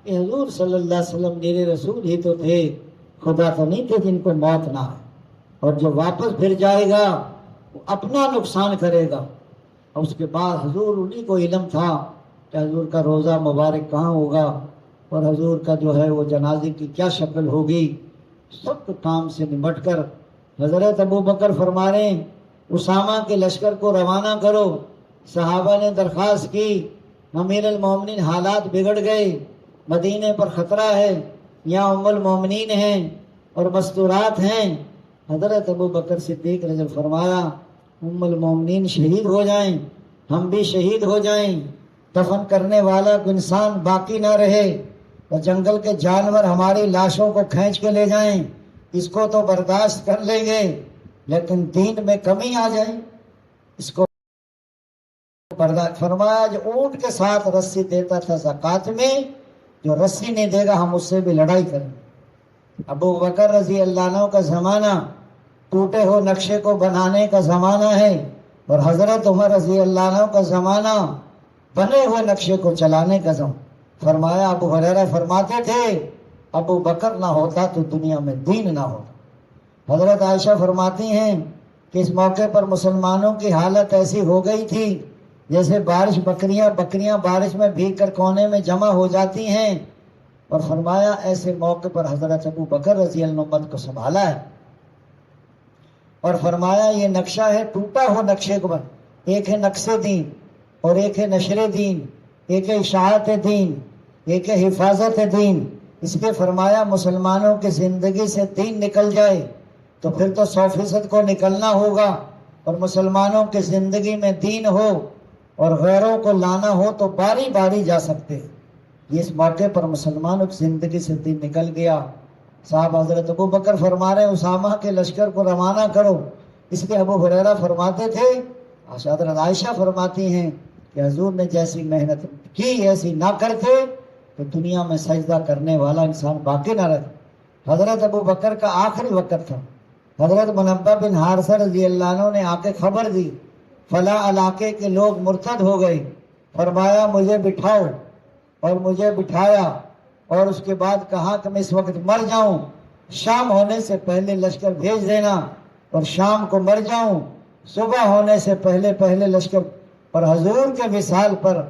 کہ حضور صلی اللہ علیہ وسلم میرے رسول ہی تو تھے، خدا تو نہیں تھے جن کو موت نہ ہے، اور جو واپس پھر جائے گا وہ اپنا نقصان کرے گا۔ اور اس کے بعد حضور انہی کو علم تھا کہ حضور کا روزہ مبارک کہاں ہوگا اور حضور کا جو ہے وہ جنازے کی کیا شکل ہوگی۔ سب کام سے نمٹ کر حضرت ابو بکر فرما رہے ہیں اسامہ کے لشکر کو روانہ کرو۔ صحابہ نے درخواست کی، امیر المومنین حالات بگڑ گئے، مدینے پر خطرہ ہے، یہاں ام المومنین ہیں اور مستورات ہیں۔ حضرت ابو بکر صدیق نے فرمایا ام المومنین شہید ہو جائیں، ہم بھی شہید ہو جائیں، دفن کرنے والا کوئی انسان باقی نہ رہے، اور جنگل کے جانور ہماری لاشوں کو کھینچ کے لے جائیں، اس کو تو برداشت کر لیں گے، لیکن دین میں کمی آ جائے اس کو برداشت۔ فرمایا جو اونٹ کے ساتھ رسی دیتا تھا زکوٰۃ میں، جو رسی نہیں دے گا ہم اس سے بھی لڑائی کریں۔ ابو بکر رضی اللہ عنہ کا زمانہ ٹوٹے ہوئے نقشے کو بنانے کا زمانہ ہے، اور حضرت عمر رضی اللہ عنہ کا زمانہ بنے ہوئے نقشے کو چلانے کا زمانہ۔ فرمایا ابو ہریرہ فرماتے تھے ابو بکر نہ ہوتا تو دنیا میں دین نہ ہوتا۔ حضرت عائشہ فرماتی ہیں کہ اس موقع پر مسلمانوں کی حالت ایسی ہو گئی تھی جیسے بکریاں بارش میں بھیگ کر کونے میں جمع ہو جاتی ہیں، اور فرمایا ایسے موقع پر حضرت ابو بکر رضی اللہ عنہ کو سنبھالا ہے، اور فرمایا یہ نقشہ ہے ٹوٹا ہوا نقشے کو بن، ایک ہے نقص دین اور ایک ہے نشر دین، ایک ہے اشاعت دین، ایک ہے حفاظت دین۔ اس کے فرمایا مسلمانوں کی زندگی سے دین نکل جائے تو پھر تو 100% کو نکلنا ہوگا، اور مسلمانوں کی زندگی میں دین ہو اور غیروں کو لانا ہو تو باری باری جا سکتے۔ اس موقع پر مسلمانوں کی زندگی سے دین نکل گیا۔ صاحب حضرت ابو بکر فرما رہے ہیں اسامہ کے لشکر کو روانہ کرو، اس لیے ابو ہریرہ فرماتے تھے، حضرت عائشہ فرماتی ہیں کہ حضور نے جیسی محنت کی ایسی نہ کرتے تو دنیا میں سجدہ کرنے والا انسان باقی نہ رہتا۔ حضرت ابو بکر کا آخری وقت تھا۔ حضرت منبہ بن حارثہ رضی اللہ عنہ نے آ کے خبر دی فلاں علاقے کے لوگ مرتد ہو گئے۔ فرمایا مجھے بٹھاؤ، اور مجھے بٹھایا، اور اس کے بعد کہا کہ میں اس وقت مر جاؤں، شام ہونے سے پہلے لشکر بھیج دینا، اور شام کو مر جاؤں، صبح ہونے سے پہلے لشکر۔ اور حضور کے وصال پر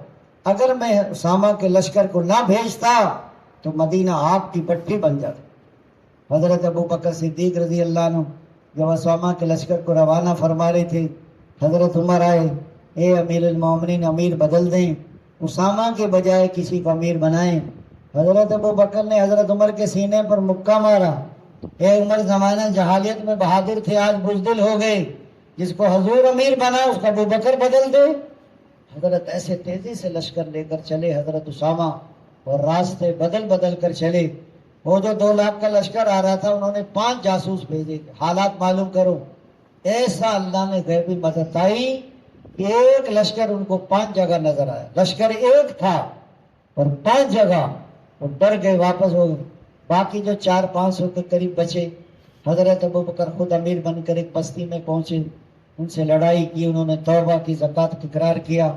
اگر میں اسامہ کے لشکر کو نہ بھیجتا تو مدینہ آپ کی پٹھی بن جاتا۔ حضرت ابو بکر صدیق رضی اللہ عنہ جب اسامہ کے لشکر کو روانہ فرما رہے تھے، حضرت عمر آئے، اے امیر المومنین امیر بدل دیں، اسامہ کے بجائے کسی کو امیر بنائیں۔ حضرت ابو بکر نے حضرت عمر کے سینے پر مکہ مارا، اے عمر زمانہ جہالیت میں بہادر تھے، آج بزدل ہو گئے، جس کو حضور امیر بنا اس کو ابو بکر بدل دے۔ حضرت ایسے تیزی سے لشکر لے کر چلے حضرت اسامہ، اور راستے بدل بدل کر چلے۔ وہ جو 2 لاکھ کا لشکر آ رہا تھا انہوں نے 5 جاسوس بھیجے، حالات معلوم کرو۔ ایسا اللہ نے غیبی مدد آئی کہ ایک لشکر ان کو 5 جگہ نظر آیا، لشکر ایک تھا اور 5 جگہ، وہ ڈر گئے، واپس ہو گئے۔ باقی جو 400-500 کے قریب بچے، حضرت ابوبکر خود امیر بن کر ایک بستی میں پہنچے، ان سے لڑائی کی، انہوں نے توبہ کی، زکوٰۃ کا اقرار کیا،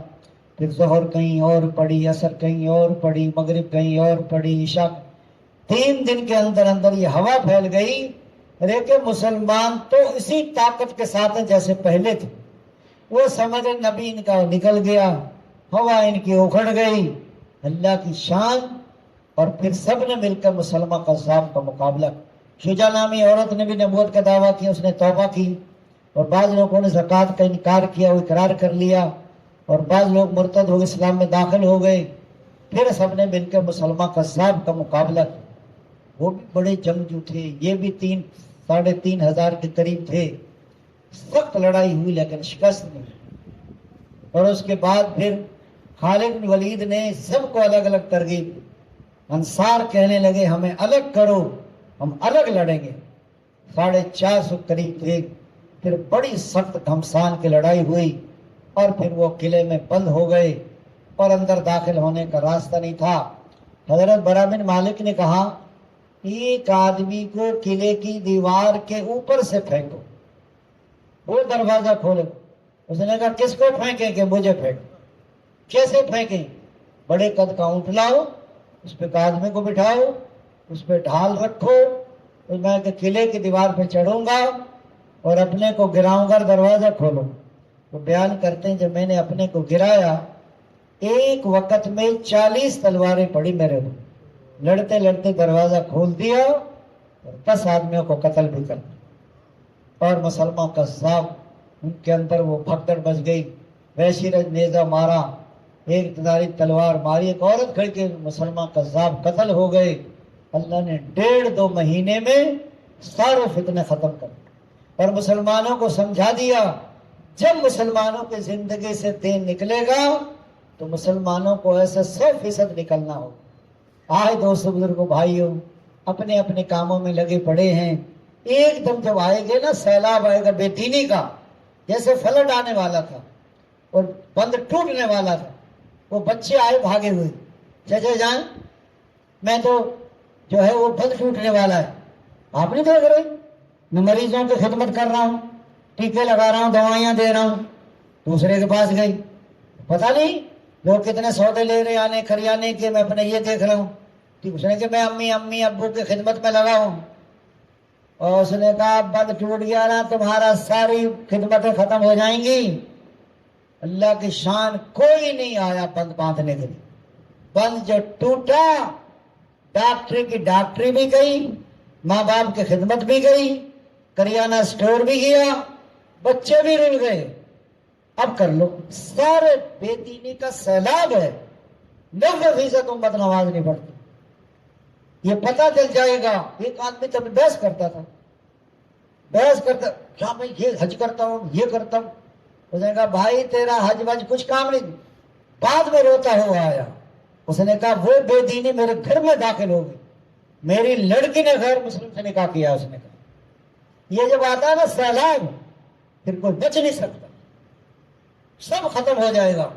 پھر ظہر کہیں اور پڑھی، عصر کہیں اور پڑھی، مغرب کہیں اور پڑھی، عشاء۔ 3 دن کے اندر اندر یہ ہوا پھیل گئی، لیکن مسلمان تو اسی طاقت کے ساتھ ہیں جیسے پہلے تھے۔ وہ سمجھ نبی ان کا نکل گیا، ہوا ان کی اکھڑ گئی، اللہ کی شان۔ اور پھر سب نے مل کر مسلمہ قذاب کا مقابلہ۔ شجاع نامی عورت نے بھی نبوت کا دعویٰ کیا، اس نے توبہ کی، اور بعض لوگوں نے زکوٰۃ کا انکار کیا، وہ اقرار کر لیا، اور بعض لوگ مرتد ہو گئے، اسلام میں داخل ہو گئے۔ پھر سب نے مل کر مسلمہ قذاب کا مقابلہ کیا۔ وہ بھی بڑے جنگجو تھے، یہ بھی 3,500 ہزار کے قریب تھے۔ سخت لڑائی ہوئی لیکن شکست نہیں۔ اور اس کے بعد پھر خالد بن ولید نے سب کو الگ الگ ترغیب دی۔ انصار کہنے لگے ہمیں الگ کرو، ہم الگ لڑیں گے۔ 450 قریب تھے۔ پھر بڑی سخت گھمسان کی لڑائی ہوئی، اور پھر وہ قلعے میں بند ہو گئے، اور اندر داخل ہونے کا راستہ نہیں تھا۔ حضرت برا بن مالک نے کہا ایک آدمی کو قلعے کی دیوار کے اوپر سے پھینکو، وہ دروازہ کھولو۔ اس نے کہا کس کو پھینکیں؟ کہ مجھے پھینکو۔ کیسے پھینکیں؟ بڑے قد کا اونٹ لاؤ، اس پہ ایک آدمی کو بٹھاؤ، اس پہ ڈھال رکھو، تو میں کہ قلعے کی دیوار پہ چڑھوں گا اور اپنے کو گراؤں گا، دروازہ کھولو۔ وہ بیان کرتے ہیں جب میں نے اپنے کو گرایا، ایک وقت میں 40 تلواریں پڑی میرے کو، لڑتے لڑتے دروازہ کھول دیا، اور 10 آدمیوں کو قتل بھی کر دیا۔ اور مسلمان قذاب، ان کے اندر وہ پھکڑ بچ گئی، ویشی رج نیزہ مارا، ایک اقتداری تلوار ماری، ایک عورت کھڑ کے مسلمان قذاب قتل ہو گئے۔ اللہ نے 1.5-2 مہینے میں سارے فتنے ختم کر دیے، اور مسلمانوں کو سمجھا دیا جب مسلمانوں کی زندگی سے دین نکلے گا تو مسلمانوں کو ایسے 100% نکلنا ہوگا۔ آئے دوستو بزرگوں بھائیوں، اپنے اپنے کاموں میں لگے پڑے ہیں۔ ایک دم جب آئے گے نا، سیلاب آئے گا بے دینی کا، جیسے فلڈ آنے والا تھا اور بند ٹوٹنے والا تھا، وہ بچے آئے بھاگے ہوئے، چچا جان میں تو جو ہے وہ بند ٹوٹنے والا ہے، آپ نہیں دیکھ رہے؟ میں مریضوں کی خدمت کر رہا ہوں، ٹیکے لگا رہا ہوں، دوائیاں دے رہا ہوں۔ دوسرے کے پاس گئی، پتہ نہیں لوگ کتنے سودے لے رہے آنے کریانے کے، میں اپنے یہ دیکھ رہا ہوں۔ اس نے کہ میں امی ابو کی خدمت میں لگا ہوں، اور اس نے کہا بند ٹوٹ گیا نا، تمہارا ساری خدمتیں ختم ہو جائیں گی۔ اللہ کی شان، کوئی نہیں آیا بند باندھنے کے لیے۔ بند جو ٹوٹا، ڈاکٹری کی ڈاکٹری بھی گئی، ماں باپ کی خدمت بھی گئی، کریانہ سٹور بھی گیا، بچے بھی رل گئے۔ اب کر لو، سارے بے دینی کا سیلاب ہے، 90% امت نماز نہیں پڑھتی۔ یہ پتہ چل جائے گا۔ ایک آدمی تب بحث کرتا تھا، کیا میں یہ حج کرتا ہوں، یہ کرتا ہوں۔ اس نے کہا بھائی تیرا حج وج کچھ کام نہیں۔ بعد میں روتا ہوا آیا، اس نے کہا وہ بے دینی میرے گھر میں داخل ہو گئی، میری لڑکی نے غیر مسلم سے نکاح کیا۔ اس نے کہا یہ جب آتا ہے نا سیلاب، پھر کوئی بچ نہیں سکتا، سب ختم ہو جائے گا۔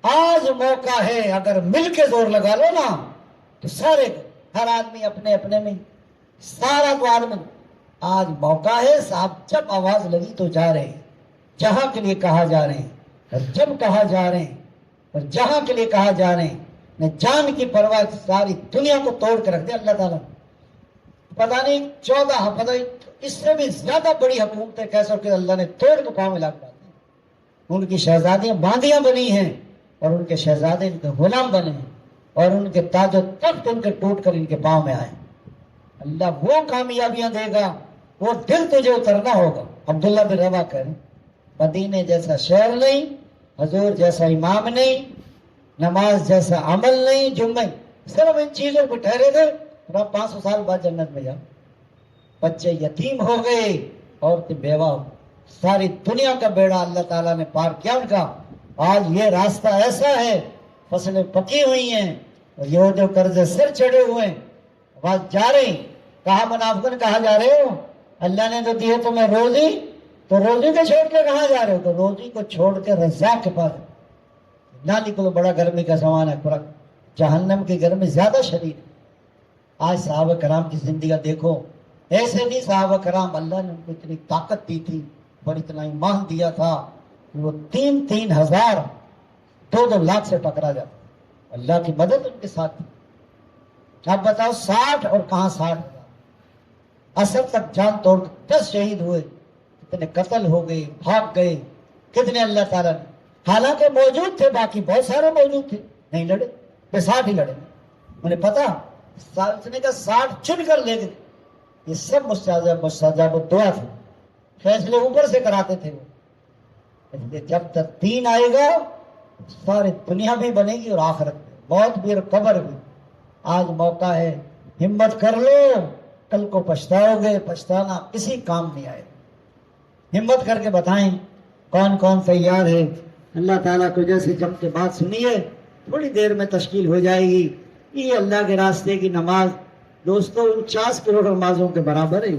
آج موقع ہے، اگر مل کے زور لگا لو نا تو سارے، ہر آدمی اپنے اپنے میں، سارا تو آدمی، آج موقع ہے صاحب۔ جب آواز لگی تو جا رہے ہیں، جہاں کے لیے کہا جا رہے ہیں، اور جب کہا جا رہے ہیں، اور جہاں کے لیے کہا جا رہے ہیں، نے جان کی پرواہ، ساری دنیا کو توڑ کے رکھ دیا اللہ تعالیٰ۔ پتہ نہیں 14 پتہ اس سے بھی زیادہ بڑی حکومتیں کیسے کہ اللہ نے توڑ کے پاؤں میں لا کر دی۔ ان کی شہزادیاں باندیاں بنی ہیں، اور ان کے شہزادے ان کے غلام بنے ہیں، اور ان کے تاج و تخت ان کے ٹوٹ کر ان کے پاؤں میں آئے۔ اللہ وہ کامیابیاں دے گا، وہ دل تجھے اترنا ہوگا۔ عبداللہ بن روا کہیں مدینے جیسا شہر نہیں، حضور جیسا امام نہیں، نماز جیسا عمل نہیں، جمعہ صرف ان چیزوں پہ ٹھہرے تھے، 500 سال بعد جنت میں جا۔ بچے یتیم ہو گئے، عورتیں بیوہ ہو، ساری دنیا کا بیڑا اللہ تعالیٰ نے پار کیا ان کا۔ آج یہ راستہ ایسا ہے، فصلیں پکی ہوئی ہیں، اور یہ جو قرضے سر چڑھے ہوئے ہیں، آواز جا رہی، کہاں منافقن کہاں جا رہے ہو؟ اللہ نے تو دیے تمہیں روزی، تو روزی کو چھوڑ کے کہاں جا رہے ہو؟ تو روزی کو چھوڑ کے رزاق کے پاس نہ نکلو، بڑا گرمی کا زمانہ ہے، پورا جہنم کی گرمی زیادہ شدید ہے۔ آج صحابہ کرام کی زندگی دیکھو، ایسے نہیں صحابہ کرام، اللہ نے ان کو اتنی طاقت دی تھی اور اتنا ایمان دیا تھا کہ وہ 3-3 ہزار 2-2 لاکھ سے ٹکرا جاتا، اللہ کی مدد ان کے ساتھ تھی۔ اب بتاؤ 60 اور کہاں 60 ہزار، اصل تک جان توڑ 10 شہید ہوئے، کتنے قتل ہو گئے، بھاگ گئے، کتنے اللہ تعالیٰ نے، حالانکہ موجود تھے، باقی بہت سارے موجود تھے، نہیں لڑے، بے 60 ہی لڑے۔ انہیں پتا نے کہا 60 چن کر لے گئے، یہ سب مستجاب الدعا تھے، فیصلے اوپر سے کراتے تھے وہ۔ جب تک دین آئے گا ساری دنیا بھی بنے گی اور آخرت بھی، موت بھی اور قبر بھی۔ آج موقع ہے، ہمت کر لو، کل کو پچھتاؤ گے، پچھتانا کسی کام نہیں آئے۔ ہمت کر کے بتائیں کون کون تیار ہے؟ اللہ تعالیٰ کو جیسے جم کے بات سنیے، تھوڑی دیر میں تشکیل ہو جائے گی۔ یہ اللہ کے راستے کی نماز دوستو 49 کروڑ نمازوں کے برابر ہے۔